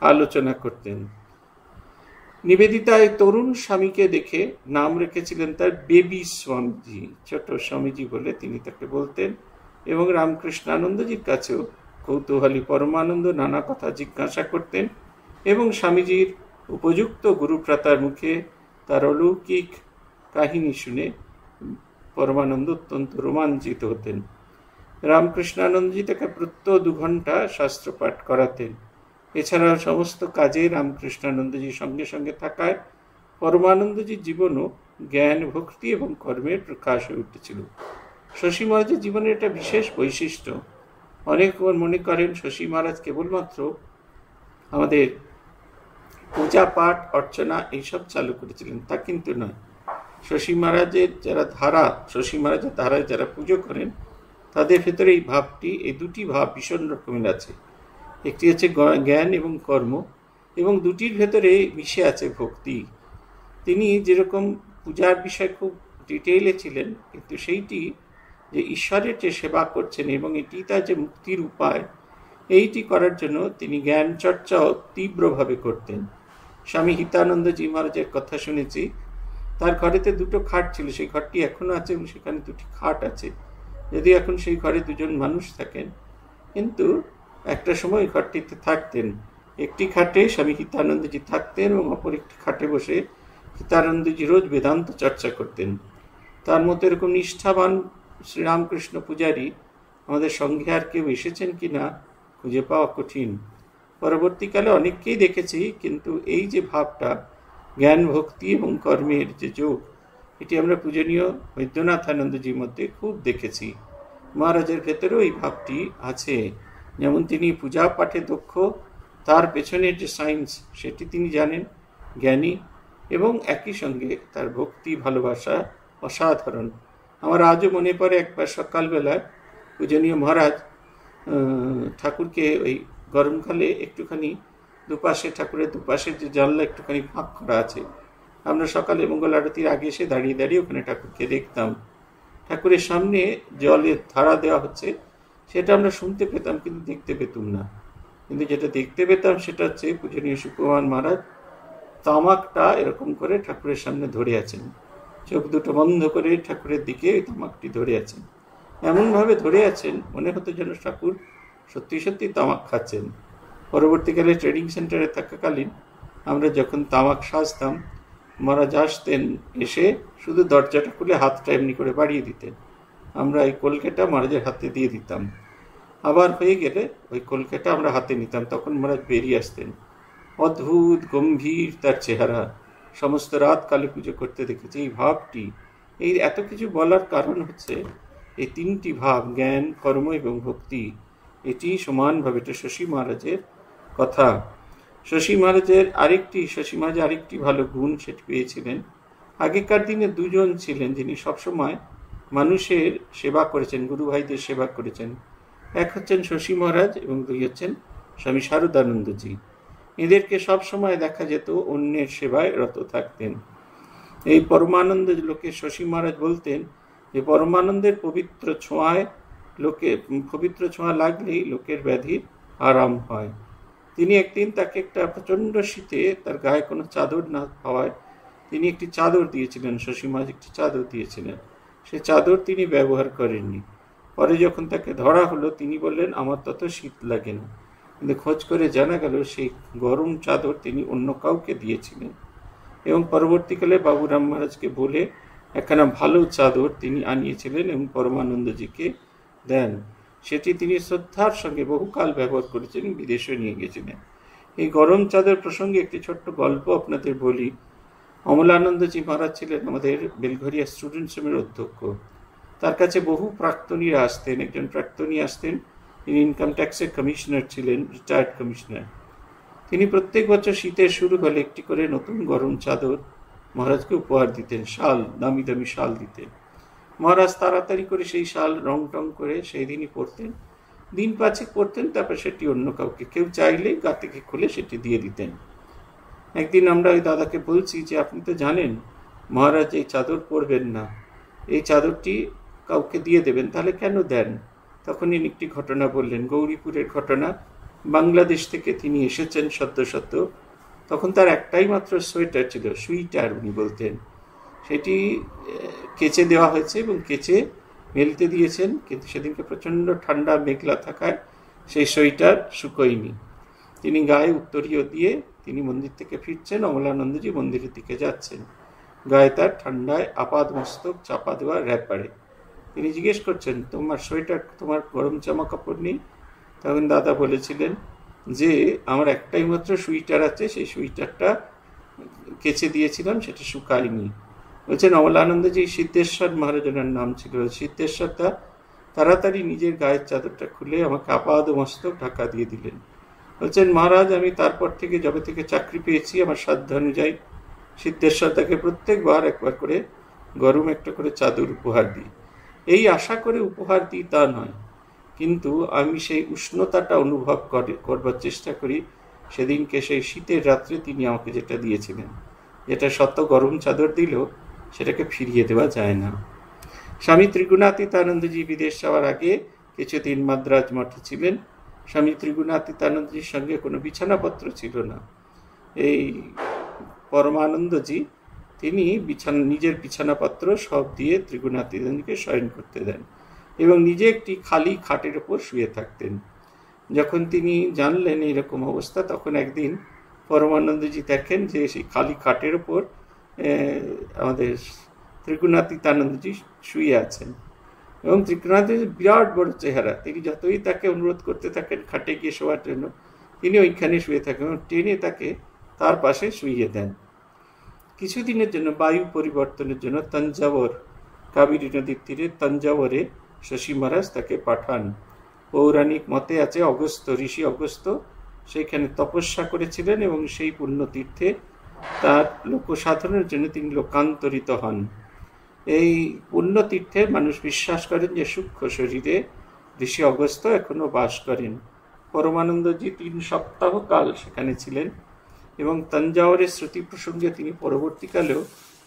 আলোচনা করতেন। নিবেদিতা এই তরুণ স্বামীকে দেখে নাম রেখেছিলেন তার বেবি স্বামীজি, ছোট স্বামীজি বলে তিনি তাকে বলতেন। এবং রামকৃষ্ণানন্দজির কাছেও কৌতূহলী পরমানন্দ নানা কথা জিজ্ঞাসা করতেন এবং স্বামীজির উপযুক্ত গুরুভ্রাতার মুখে তার অলৌকিক কাহিনী শুনে পরমানন্দ অত্যন্ত রোমাঞ্চিত হতেন। রামকৃষ্ণানন্দজি তাকে প্রত্যহ 2 ঘন্টা শাস্ত্রপাঠ করাতেন। এছাড়াও সমস্ত কাজে রামকৃষ্ণানন্দজির সঙ্গে সঙ্গে থাকায় পরমানন্দজির জীবনও জ্ঞান, ভক্তি এবং কর্মের প্রকাশ হয়ে উঠেছিল। শশী মহারাজের জীবনের একটা বিশেষ বৈশিষ্ট্য। অনেক মনে করেন শশী মহারাজ কেবলমাত্র আমাদের পূজা পাঠ অর্চনা এইসব চালু করেছিলেন, তা কিন্তু নয়। শশী মহারাজের ধারায় যারা পুজো করেন তাদের ভেতরে এই ভাবটি, এই দুটি ভাব ভীষণ রকমের আছে। একটি হচ্ছে জ্ঞান এবং কর্ম, এবং দুটির ভেতরে মিশে আছে ভক্তি। তিনি যেরকম পূজার বিষয় খুব ডিটেইলে ছিলেন, কিন্তু সেইটি যে ঈশ্বরের যে সেবা করছেন এবং এটি তার যে মুক্তির উপায়, এইটি করার জন্য তিনি জ্ঞান চর্চাও তীব্রভাবে করতেন। স্বামী হিতানন্দজি মহারাজের কথা শুনেছি, তার ঘরেতে 2টো খাট ছিল, সেই ঘরটি এখনো আছে এবং সেখানে 2টি খাট আছে। যদি এখন সেই ঘরে 2জন মানুষ থাকেন, কিন্তু একটা সময় ঘরটিতে থাকতেন। একটি খাটে স্বামী হিতানন্দজি থাকতেন এবং অপর একটি খাটে বসে হিতানন্দজি রোজ বেদান্ত চর্চা করতেন। তার মতো এরকম নিষ্ঠাবান শ্রীরামকৃষ্ণ পূজারী আমাদের সঙ্গে আর কেউ এসেছেন কিনা খুঁজে পাওয়া কঠিন। পরবর্তীকালে অনেককেই দেখেছি, কিন্তু এই যে ভাবটা জ্ঞান, ভক্তি এবং কর্মের যে যোগ, এটি আমরা পূজনীয় বৈদ্যনাথ আনন্দজির মধ্যে খুব দেখেছি। মহারাজের ভেতরেও এই ভাবটি আছে। যেমন তিনি পূজা পাঠে দক্ষ, তার পেছনের যে সায়েন্স সেটি তিনি জানেন, জ্ঞানী, এবং একই সঙ্গে তার ভক্তি ভালোবাসা অসাধারণ। আমার আজও মনে পড়ে একবার সকালবেলায় পূজনীয় মহারাজ ঠাকুরকে ওই গরমকালে একটুখানি দুপাশে, ঠাকুরের দুপাশের যে জানলা একটুখানি ফাঁক করা আছে, আমরা সকালে মঙ্গল আরতির আগে এসে দাঁড়িয়ে দাঁড়িয়ে ওখানে ঠাকুরকে দেখতাম। ঠাকুরের সামনে জলের ধারা দেওয়া হচ্ছে, সেটা আমরা শুনতে পেতাম কিন্তু দেখতে পেতাম না। কিন্তু যেটা দেখতে পেতাম সেটা হচ্ছে পূজনীয় সুকুমার মহারাজ তামাকটা এরকম করে ঠাকুরের সামনে ধরে আছেন, চোখ দুটো বন্ধ করে ঠাকুরের দিকে তামাকটি ধরে আছেন। এমনভাবে ধরে আছেন মনে হতো যেন ঠাকুর সত্যি সত্যি তামাক খাচ্ছেন। পরবর্তীকালে ট্রেনিং সেন্টারে থাকাকালীন আমরা যখন তামাক সাজতাম, মহারাজ আসতেন, এসে শুধু দরজাটা খুলে হাতটা এমনি করে বাড়িয়ে দিতেন। আমরা এই কলকেটা মহারাজের হাতে দিয়ে দিতাম, আবার হয়ে গেলে ওই কলকেটা আমরা হাতে নিতাম, তখন মহারাজ বেরিয়ে আসতেন। অদ্ভুত গম্ভীর তার চেহারা। সমস্ত রাত কালী পুজো করতে দেখেছি। এই ভাবটি, এই এত কিছু বলার কারণ হচ্ছে এই 3টি ভাব, জ্ঞান, কর্ম এবং ভক্তি, এটি সমানভাবে, এটা শশী মহারাজের কথা। শশী মহারাজের আরেকটি ভালো গুণ সেটি পেয়েছিলেন। আগেকার দিনে 2জন ছিলেন যিনি সবসময় মানুষের সেবা করেছেন, গুরু ভাইদের সেবা করেছেন। এক হচ্ছেন শশী মহারাজ এবং 2 হচ্ছেন স্বামী শারদানন্দজি। এদেরকে সব সময় দেখা যেত অন্যের সেবায় রত থাকতেন। এই পরমানন্দ লোকে শশী মহারাজ বলতেন যে পরমানন্দের পবিত্র ছোঁয়া লাগলেই লোকের ব্যাধির আরাম হয়। তিনি একদিন তাকে একটা প্রচণ্ড শীতে তার গায়ে কোনো চাদর না পাওয়ায় তিনি একটি চাদর দিয়েছিলেন, শশী মহারাজ একটি চাদর দিয়েছিলেন। সে চাদর তিনি ব্যবহার করেননি। পরে যখন তাকে ধরা হলো তিনি বললেন আমার তত শীত লাগে না, কিন্তু খোঁজ করে জানা গেল সেই গরম চাদর তিনি অন্য কাউকে দিয়েছিলেন। এবং পরবর্তীকালে বাবুরাম মহারাজকে বলে একখানা ভালো চাদর তিনি আনিয়েছিলেন এবং পরমানন্দজিকে দেন। সেটি তিনি শ্রদ্ধার সঙ্গে বহুকাল ব্যবহার করেছেন, বিদেশে নিয়ে গেছিলেন। এই গরম চাদর প্রসঙ্গে একটি ছোট্ট গল্প আপনাদের বলি। অমলানন্দজি মহারাজ ছিলেন আমাদের বেলঘরিয়া স্টুডেন্ট সেমের অধ্যক্ষ। তার কাছে বহু প্রাক্তনীরা আসতেন। একজন প্রাক্তনী আসতেন, তিনি ইনকাম ট্যাক্সের কমিশনার ছিলেন, রিটায়ার্ড কমিশনার। তিনি প্রত্যেক বছর শীতের শুরু হলে একটি করে নতুন গরম চাদর মহারাজকে উপহার দিতেন, শাল, দামি দামি শাল দিতেন। মহারাজ তাড়াতাড়ি করে সেই শাল রং টং করে সেই দিনই পরতেন। দিন 5 পরতেন, তারপর সেটি অন্য কাউকে, কেউ চাইলেই গা থেকে খুলে সেটি দিয়ে দিতেন। একদিন আমরা ওই দাদাকে বলছি যে আপনি তো জানেন মহারাজ এই চাদর পরবেন না, এই চাদরটি কাউকে দিয়ে দেবেন, তাহলে কেন দেন? তখন ইনি একটি ঘটনা বললেন, গৌরীপুরের ঘটনা। বাংলাদেশ থেকে তিনি এসেছেন সদ্য। তখন তার একটাই মাত্র সোয়েটার ছিল, সুইটার উনি বলতেন। সেটি কেচে দেওয়া হয়েছে এবং কেচে মেলতে দিয়েছেন, কিন্তু সেদিনকে প্রচণ্ড ঠান্ডা মেঘলা থাকায় সেই সোয়েটার শুকোয়নি। তিনি গায়ে উত্তরীয় দিয়ে তিনি মন্দির থেকে ফিরছেন, অমলানন্দজি মন্দিরের দিকে যাচ্ছেন। গায়ে তার ঠান্ডায় আপাদ মস্তক চাপা দেওয়া র্যাপারে। তিনি জিজ্ঞেস করছেন তোমার সোয়েটার, তোমার গরম জামা কাপড় নেই? তখন দাদা বলেছিলেন যে আমার একটাই মাত্র সুইটার আছে, সেই সুইটারটা কেচে দিয়েছিলাম, সেটা শুকায়নি। বলছেন অমলানন্দজি সিদ্ধেশ্বর মহারাজনের নাম ছিল। সিদ্ধেশ্বর তাড়াতাড়ি নিজের গায়ের চাদরটা খুলে আমাকে আপাদ মস্তক ঢাকা দিয়ে দিলেন। বলছেন মহারাজ আমি তারপর থেকে যবে থেকে চাকরি পেয়েছি আমার সাধ্য অনুযায়ী সিদ্ধেশ্বর তাকে প্রত্যেকবার একবার করে গরম একটা করে চাদর উপহার দিই। এই আশা করে উপহার দিই তা নয়, কিন্তু আমি সেই উষ্ণতাটা অনুভব করবার চেষ্টা করি। সেদিনকে সেই শীতের রাত্রে তিনি আমাকে যেটা দিয়েছিলেন, যেটা শত গরম চাদর দিল, সেটাকে ফিরিয়ে দেওয়া যায় না। স্বামী ত্রিগুণাতীতানন্দজি বিদেশ যাওয়ার আগে কিছুদিন মাদ্রাজ মঠে ছিলেন। স্বামী ত্রিগুণাতীতানন্দজির সঙ্গে কোনো বিছানাপত্র ছিল না। এই পরমানন্দজি তিনি নিজের বিছানাপত্র সব দিয়ে ত্রিগুণাতীতানন্দকে শয়ন করতে দেন এবং নিজে একটি খালি খাটের ওপর শুয়ে থাকতেন। যখন তিনি জানলেন এইরকম অবস্থা, তখন একদিন পরমানন্দজি দেখেন যে সেই খালি খাটের ওপর আমাদের ত্রিগুণাতীতানন্দজি শুয়ে আছেন এবং ত্রিগুণাতীতানন্দ বিরাট বড় চেহারা। তিনি যতই তাকে অনুরোধ করতে থাকেন খাটে গিয়ে শোয়ার জন্য, তিনি ওইখানে শুয়ে থাকেন এবং টেনে তাকে তার পাশে শুইয়ে দেন। কিছুদিনের জন্য বায়ু পরিবর্তনের জন্য তঞ্জাবর, কাবেরী নদীর তীরে তঞ্জাবরে শশী মহারাজ তাকে পাঠান। পৌরাণিক মতে আছে ঋষি অগস্ত্য সেইখানে তপস্যা করেছিলেন এবং সেই পুণ্যতীর্থে তার লোকসাধনের জন্য তিনি লোকান্তরিত হন। এই পুণ্যতীর্থে মানুষ বিশ্বাস করেন যে সূক্ষ্ম শরীরে ঋষি অগস্ত্য এখনো বাস করেন। পরমানন্দজি 3 সপ্তাহ কাল সেখানে ছিলেন এবং তঞ্জাওরের স্মৃতি প্রসঙ্গে তিনি পরবর্তীকালেও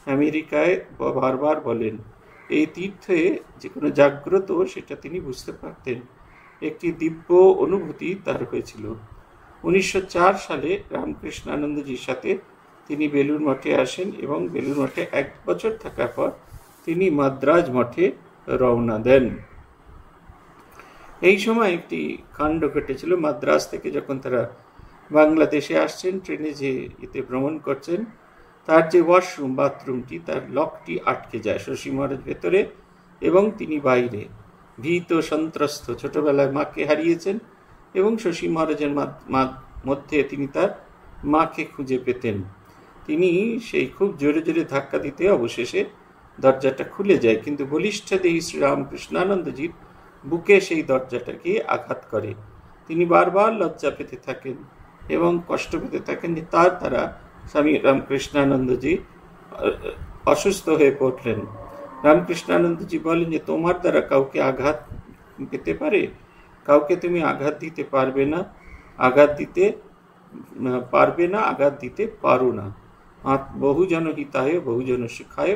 আমেরিকায় বারবার বলেন। এই তীর্থে যে কোনো জাগ্রত সেটা তিনি বুঝতে পারতেন। একটি দিব্য অনুভূতি তার হয়েছিল। 1904 সালে রামকৃষ্ণানন্দজির সাথে তিনি বেলুড় মঠে আসেন এবং বেলুড় মঠে 1 বছর থাকার পর তিনি মাদ্রাজ মঠে রওনা দেন। এই সময় একটি কাণ্ড ঘটেছিল। মাদ্রাজ থেকে যখন তারা বাংলাদেশে আসছেন, ট্রেনে যে এতে ভ্রমণ করছেন, তার যে ওয়াশরুম, বাথরুমটি, তার লকটি আটকে যায়। শশী মহারাজ ভেতরে এবং তিনি বাইরে, ভীত সন্ত্রস্ত। ছোটবেলায় মাকে হারিয়েছেন এবং শশী মহারাজের মধ্যে তিনি তার মাকে খুঁজে পেতেন। তিনি সেই খুব জোরে জোরে ধাক্কা দিতে অবশেষে দরজাটা খুলে যায়, কিন্তু বলিষ্ঠ দেহী শ্রীরামকৃষ্ণানন্দজির বুকে সেই দরজাটাকে আঘাত করে। তিনি বারবার লজ্জা পেতে থাকেন এবং কষ্ট পেতে থাকেন যে তার দ্বারা স্বামী রামকৃষ্ণানন্দজি অসুস্থ হয়ে পড়লেন। রামকৃষ্ণানন্দজি বলেন যে তোমার দ্বারা কাউকে আঘাত পেতে পারে, কাউকে তুমি আঘাত দিতে পারবে না। আঘাত দিতে পারবে না, আঘাত দিতে পারো না। বহুজন হিতায় বহুজন সুখায়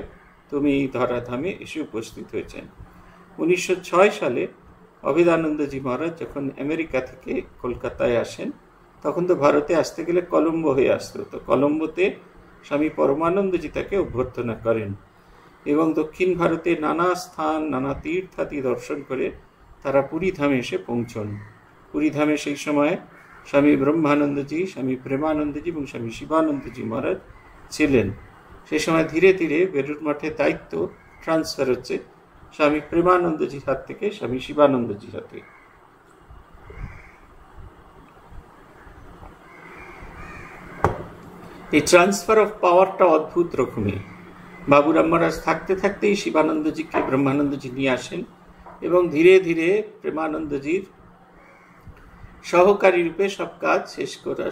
তুমি এই ধরাধামে এসে উপস্থিত হয়েছেন। 1906 সালে অভেদানন্দজি মহারাজ যখন আমেরিকা থেকে কলকাতায় আসেন, তখন তো ভারতে আসতে গেলে কলম্বো হয়ে আসতো। তো কলম্বোতে স্বামী পরমানন্দজি তাকে অভ্যর্থনা করেন এবং দক্ষিণ ভারতে নানা স্থান, নানা তীর্থাদি দর্শন করে তারা পুরীধামে এসে পৌঁছন। পুরীধামে সেই সময় স্বামী ব্রহ্মানন্দজি, স্বামী প্রেমানন্দজি এবং স্বামী শিবানন্দজি মহারাজ ছিলেন। সেই সময় ধীরে ধীরে বেলুড় মঠের দায়িত্ব ট্রান্সফার হচ্ছে স্বামী প্রেমানন্দজির হাত থেকে স্বামী শিবানন্দজির হাতে। এই ট্রান্সফার অফ পাওয়ারটা অদ্ভুত রকমের। বাবুরাম মহারাজ থাকতে থাকতেই শিবানন্দজিকে ব্রহ্মানন্দজি নিয়ে আসেন এবং ধীরে ধীরে প্রেমানন্দজির সহকারী রূপে সব কাজ শেষ করা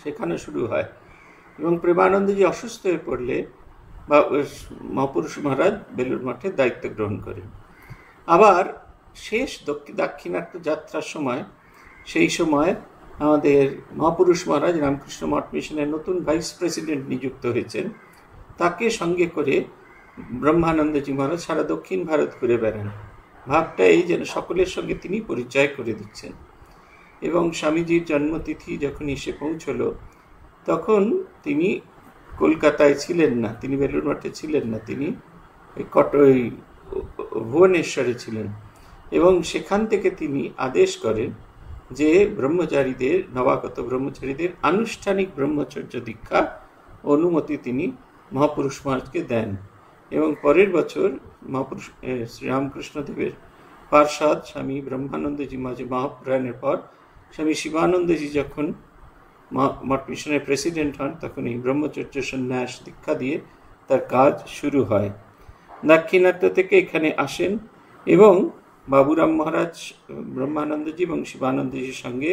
শেখানো শুরু হয়। এবং প্রেমানন্দজি অসুস্থ হয়ে পড়লে মহাপুরুষ মহারাজ বেলুড় মঠের দায়িত্ব গ্রহণ করেন। আবার শেষ দাক্ষিণাত্য যাত্রার সময়, সেই সময় আমাদের মহাপুরুষ মহারাজ রামকৃষ্ণ মঠ মিশনের নতুন ভাইস প্রেসিডেন্ট নিযুক্ত হয়েছেন। তাকে সঙ্গে করে ব্রহ্মানন্দজি মহারাজ সারা দক্ষিণ ভারত ঘুরে বেড়ান। ভাবটা এই যেন সকলের সঙ্গে তিনি পরিচয় করে দিচ্ছেন। এবং স্বামীজির জন্মতিথি যখন এসে পৌঁছল, তখন তিনি কলকাতায় ছিলেন না, তিনি বেলুড় মঠে ছিলেন না, তিনি ভুবনেশ্বরে ছিলেন। এবং সেখান থেকে তিনি আদেশ করেন যে ব্রহ্মচারীদের, নবাগত ব্রহ্মচারীদের আনুষ্ঠানিক ব্রহ্মচর্য দীক্ষা অনুমতি তিনি মহাপুরুষ মহারাজকে দেন। এবং পরের বছর মহাপুরুষ শ্রীরামকৃষ্ণদেবের পার্ষদ স্বামী ব্রহ্মানন্দজি মাঝে মহাপ্রয়াণের পর স্বামী শিবানন্দজি যখন মঠ মিশনের প্রেসিডেন্ট হন, তখন এই ব্রহ্মচর্য সন্ন্যাস দীক্ষা দিয়ে তার কাজ শুরু হয়। দাক্ষিণাত্য থেকে এখানে আসেন এবং বাবুরাম মহারাজ, ব্রহ্মানন্দজি এবং শিবানন্দজির সঙ্গে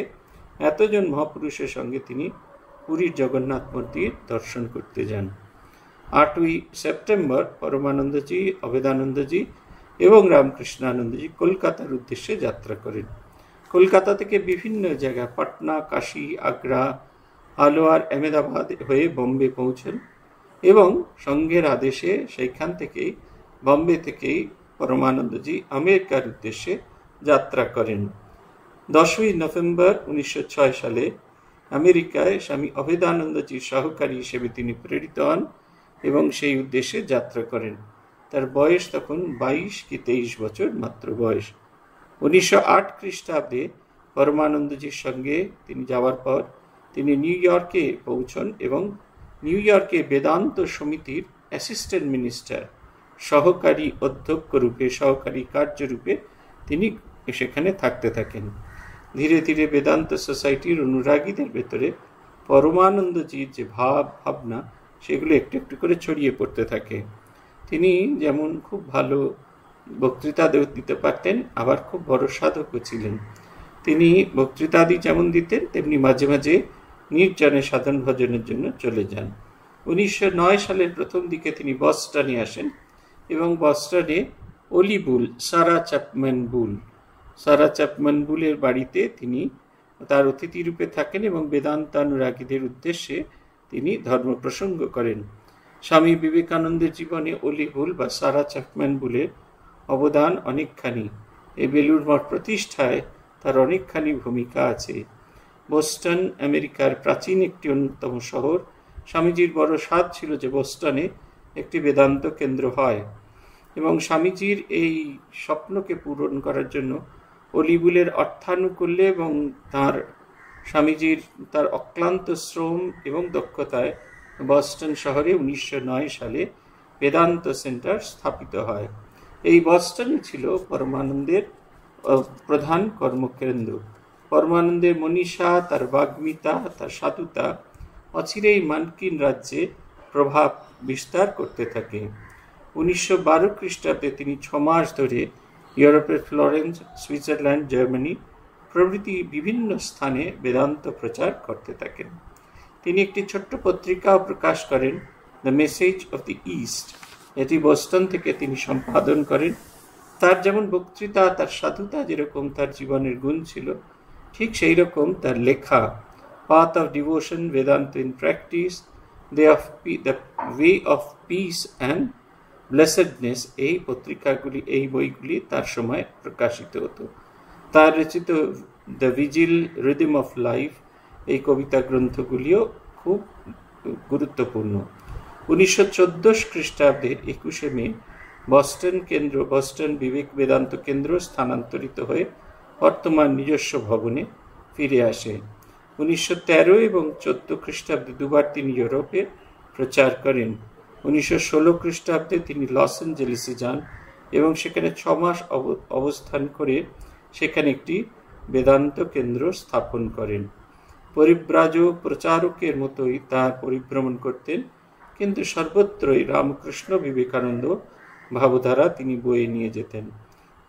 এতজন মহাপুরুষের সঙ্গে তিনি পুরীর জগন্নাথ মন্দির দর্শন করতে যান। 8ই সেপ্টেম্বর পরমানন্দজি, অভেদানন্দজি এবং রামকৃষ্ণানন্দজি কলকাতার উদ্দেশ্যে যাত্রা করেন। কলকাতা থেকে বিভিন্ন জায়গা, পাটনা, কাশী, আগ্রা, আলোয়ার, আহমেদাবাদ হয়ে বোম্বে পৌঁছেন এবং সংঘের আদেশে সেইখান থেকেই, বম্বে থেকেই পরমানন্দজি আমেরিকার উদ্দেশ্যে যাত্রা করেন। 10ই নভেম্বর 1906 সালে আমেরিকায় স্বামী অভেদানন্দজির সহকারী হিসেবে তিনি প্রেরিত হন এবং সেই উদ্দেশ্যে যাত্রা করেন। তার বয়স তখন 22 কি 23 বছর মাত্র বয়স। 1908 খ্রিস্টাব্দে পরমানন্দজির সঙ্গে তিনি যাওয়ার পর তিনি নিউ ইয়র্কে পৌঁছন এবং নিউ ইয়র্কে বেদান্ত সমিতির অ্যাসিস্ট্যান্ট মিনিস্টার, সহকারী অধ্যক্ষ রূপে, সহকারী কার্যরূপে তিনি সেখানে থাকতে থাকেন। ধীরে ধীরে বেদান্ত সোসাইটির অনুরাগীদের ভেতরে পরমানন্দজির যে ভাবনা, সেগুলো একটু একটু করে ছড়িয়ে পড়তে থাকে। তিনি যেমন খুব ভালো বক্তৃতা দিতে পারতেন, আবার খুব বড় সাধকও ছিলেন। তিনি বক্তৃতাদি যেমন দিতেন, তেমনি মাঝে মাঝে নির্জনে সাধন ভজনের জন্য চলে যান। 1909 সালের প্রথম দিকে তিনি বস্টনে আসেন এবং বস্টনে ওলি বুল, সারা চ্যাপম্যান বুলের বাড়িতে তিনি তার অতিথি রূপে থাকেন এবং বেদান্তানুরাগীদের উদ্দেশ্যে তিনি ধর্ম প্রসঙ্গ করেন। স্বামী বিবেকানন্দের জীবনে ওলি বুল বা সারা চ্যাপম্যান বুলের অবদান অনেকখানি। এই বেলুড় মঠ প্রতিষ্ঠায় তার অনেকখানি ভূমিকা আছে। বোস্টন আমেরিকার প্রাচীন একটি অন্যতম শহর। স্বামীজির বড় সাধ ছিল যে বোস্টনে একটি বেদান্ত কেন্দ্র হয় এবং স্বামীজির এই স্বপ্নকে পূরণ করার জন্য অলিবুলের অর্থানুকূল্যে এবং স্বামীজির তার অক্লান্ত শ্রম এবং দক্ষতায় বস্টন শহরে 1909 সালে বেদান্ত সেন্টার স্থাপিত হয়। এই বস্টনে ছিল পরমানন্দের প্রধান কর্মকেন্দ্র। পরমানন্দের মনীষা, তার বাগ্মিতা, তার সাধুতা অচিরেই মানকিন রাজ্যে প্রভাব বিস্তার করতে থাকে। 1912 খ্রিস্টাব্দে তিনি 6 মাস ধরে ইউরোপের ফ্লোরেন্স, সুইজারল্যান্ড, জার্মানি প্রভৃতি বিভিন্ন স্থানে বেদান্ত প্রচার করতে থাকেন। তিনি একটি ছোট্ট পত্রিকাও প্রকাশ করেন, the message of the east. এটি বোস্টন থেকে তিনি সম্পাদন করেন। তার যেমন বক্তৃতা, তার সাধুতা যেরকম তার জীবনের গুণ ছিল, ঠিক সেই রকম তার লেখা path of devotion, Vedanta in practice, the way of peace and blessedness, এই পত্রিকাগুলি, এই বইগুলি তার সময় প্রকাশিত হতো। তার রচিত the vigil, rhythm of life, এই কবিতা গ্রন্থগুলিও খুব গুরুত্বপূর্ণ। 1914 খ্রিস্টাব্দের 21শে মে বস্টন বিবেক বেদান্ত কেন্দ্র স্থানান্তরিত হয়ে বর্তমান নিজস্ব ভবনে ফিরে আসে। 1913 এবং 14 খ্রিস্টাব্দে দুবার তিনি ইউরোপে প্রচার করেন। 1916 খ্রিস্টাব্দে তিনি লস অ্যাঞ্জেলেসে যান এবং সেখানে 6 মাস অবস্থান করে সেখানে একটি বেদান্ত কেন্দ্র স্থাপন করেন। পরিব্রাজক প্রচারকের মতোই তার পরিভ্রমণ করতেন, কিন্তু সর্বত্রই রামকৃষ্ণ বিবেকানন্দ ভাবধারা তিনি বয়ে নিয়ে যেতেন।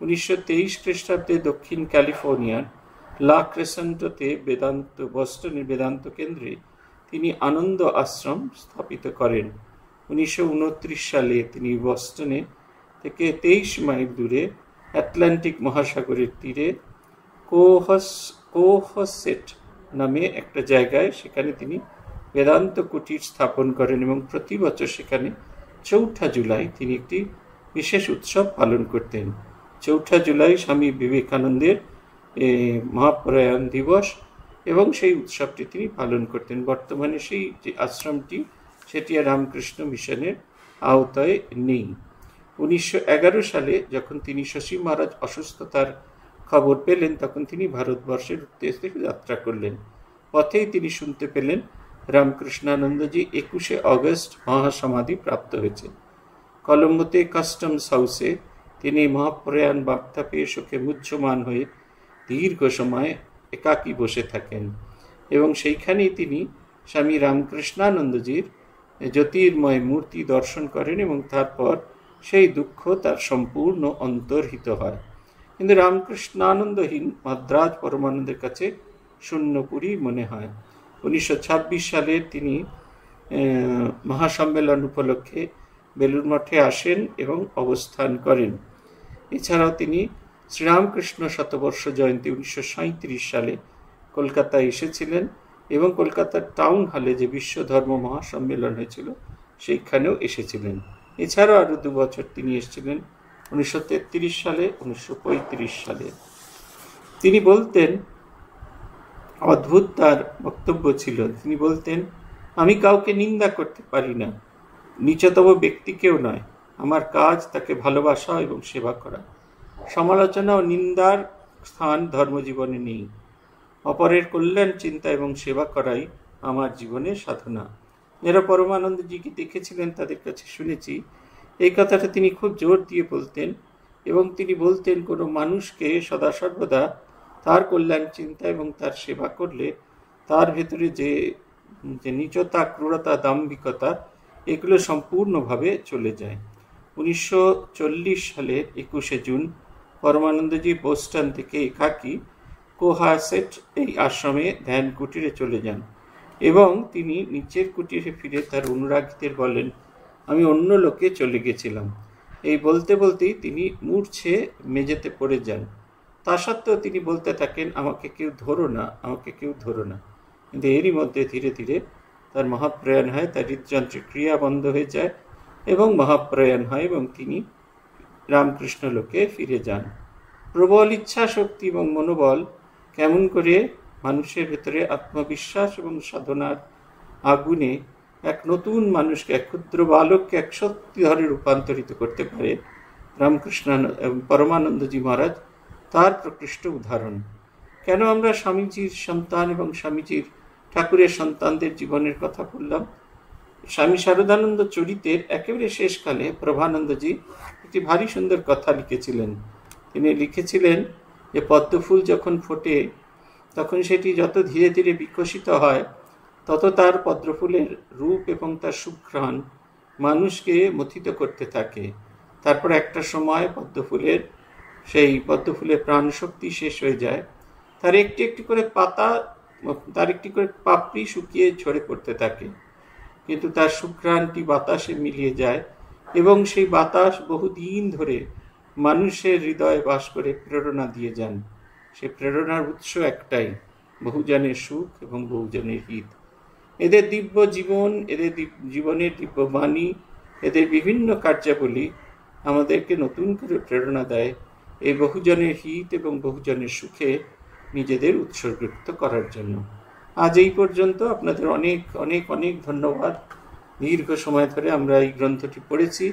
1923 খ্রিস্টাব্দে দক্ষিণ ক্যালিফোর্নিয়ার লা ক্রেসেন্টোতে বস্টনের বেদান্ত কেন্দ্রে তিনি আনন্দ আশ্রম স্থাপিত করেন। 1929 সালে তিনি বস্টনে থেকে 23 মাইল দূরে আটলান্টিক মহাসাগরের তীরে কোহসেট নামে একটা জায়গায় সেখানে তিনি বেদান্ত কুটির স্থাপন করেন এবং প্রতি বছর সেখানে 4 জুলাই তিনি একটি বিশেষ উৎসব পালন করতেন। 4 জুলাই স্বামী বিবেকানন্দের মহাপ্রয়াণ দিবস, এবং সেই উৎসবটি তিনি পালন করতেন। বর্তমানে সেই যে আশ্রমটি সেটি রামকৃষ্ণ মিশনের আওতায় নেই। 1911 সালে যখন তিনি শশী মহারাজ অসুস্থতার খবর পেলেন, তখন তিনি ভারতবর্ষের উদ্দেশ্যে যাত্রা করলেন। পথেই তিনি শুনতে পেলেন রামকৃষ্ণানন্দজি 21শে অগস্ট মহাসমাধি প্রাপ্ত হয়েছে। কলম্বোতে কাস্টমস হাউসে তিনি মহাপ্রয়াণ বার্তা পেয়ে শোকে মুহ্যমান হয়ে দীর্ঘ সময় একাকী বসে থাকেন এবং সেইখানেই তিনি স্বামী রামকৃষ্ণানন্দজির জ্যোতির্ময় মূর্তি দর্শন করেন এবং তারপর সেই দুঃখ তার সম্পূর্ণ অন্তর্হিত হয়। কিন্তু রামকৃষ্ণানন্দহীন মাদ্রাজ পরমানন্দের কাছে শূন্যপুরী মনে হয়। 1926 সালে তিনি মহাসম্মেলন উপলক্ষে বেলুড় মঠে আসেন এবং অবস্থান করেন। এছাড়াও তিনি শ্রীরামকৃষ্ণ শতবর্ষ জয়ন্তী 1937 সালে কলকাতায় এসেছিলেন এবং কলকাতার টাউন হলে যে বিশ্ব ধর্ম মহাসম্মেলন হয়েছিল সেইখানেও এসেছিলেন। এছাড়াও আরও 2 বছর তিনি এসেছিলেন 1933 সালে, 1935 সালে। তিনি বলতেন, অদ্ভুত তার বক্তব্য ছিল, তিনি বলতেন, আমি কাউকে নিন্দা করতে পারি না, নিচতম ব্যক্তিকেও নয়। আমার কাজ তাকে ভালোবাসা এবং সেবা করা। সমালোচনা ও নিন্দার স্থান ধর্মজীবনে নেই। অপরের কল্যাণ চিন্তা এবং সেবা করাই আমার জীবনের সাধনা। যারা পরমানন্দজিকে দেখেছিলেন তাদের কাছে শুনেছি এই কথাটা তিনি খুব জোর দিয়ে বলতেন, এবং তিনি বলতেন কোনো মানুষকে সদা সর্বদা তার কল্যাণ চিন্তা এবং তার সেবা করলে তার ভেতরে যে নীচতা, ক্রূরতা, দাম্ভিকতা, এগুলো সম্পূর্ণভাবে চলে যায়। 1940 সালের 21শে জুন পরমানন্দজি বোস্টন থেকে একাকী কোহাসেট এই আশ্রমে ধ্যান কুটিরে চলে যান এবং তিনি নিচের কুটিরে ফিরে তার অনুরাগীদের বলেন, আমি অন্য লোকে চলে গেছিলাম। এই বলতে বলতেই তিনি মূর্ছে মেঝেতে পড়ে যান। তা সত্ত্বেও তিনি বলতে থাকেন, আমাকে কেউ ধরো না, আমাকে কেউ ধরো না। কিন্তু এরই মধ্যে ধীরে ধীরে তার মহাপ্রয়াণ হয়, তার হৃদযন্ত্রের ক্রিয়া বন্ধ হয়ে যায় এবং মহাপ্রয়াণ হয় এবং তিনি রামকৃষ্ণ লোকে ফিরে যান। প্রবল ইচ্ছা শক্তি এবং মনোবল কেমন করে মানুষের ভেতরে আত্মবিশ্বাস এবং সাধনার আগুনে এক নতুন মানুষকে, এক ক্ষুদ্র বালককে এক শক্তিধরে রূপান্তরিত করতে পারে পরমানন্দজি মহারাজ তার প্রকৃষ্ট উদাহরণ। কেন আমরা স্বামীজির সন্তান এবং স্বামীজির ঠাকুরের সন্তানদের জীবনের কথা বললাম? স্বামী শারদানন্দ চরিতের একেবারে শেষকালে প্রভানন্দজি একটি ভারী সুন্দর কথা লিখেছিলেন। তিনি লিখেছিলেন যে পদ্মফুল যখন ফোটে তখন সেটি যত ধীরে ধীরে বিকশিত হয় তত তার পদ্মফুলের রূপ এবং তার সুঘ্রাণ মানুষকে মথিত করতে থাকে। তারপর একটা সময় পদ্মফুলের প্রাণশক্তি শেষ হয়ে যায়, তার একটি একটি করে পাতা, তার একটি করে পাপড়ি শুকিয়ে ঝরে পড়তে থাকে, কিন্তু তার সুঘ্রাণটি বাতাসে মিলিয়ে যায় এবং সেই বাতাস বহুদিন ধরে মানুষের হৃদয়ে বাস করে প্রেরণা দিয়ে যান। সে প্রেরণার উৎস একটাই, বহুজনের সুখ এবং বহুজনের হিত। এদের দিব্য জীবন, এদের জীবনের দিব্য বাণী, এদের বিভিন্ন কার্যাবলী আমাদেরকে নতুন করে প্রেরণা দেয় এই বহুজনের হিত এবং বহুজনের সুখে নিজেদের উৎসর্গিত করার জন্য। আজ এই পর্যন্ত। আপনাদের অনেক অনেক অনেক ধন্যবাদ। দীর্ঘ সময় ধরে আমরা এই গ্রন্থটি পড়েছি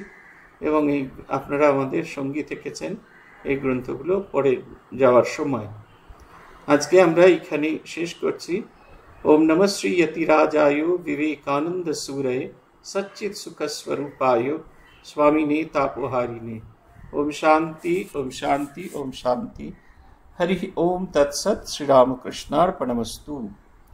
এবং আপনারা আমাদের সঙ্গী থেকেছেন এই গ্রন্থগুলো পড়ে যাওয়ার সময়। আজকে আমরা এখানে শেষ করছি। ओम नमः श्री यतिराजाय विवेकानंद सूरय सच्चित सुख स्वरूपाय स्वामिने तापोहारिणे। ओम शांति ओम शांति ओम शांति। हरि ओम तत्सत। श्री रामकृष्णार्पणमस्तु।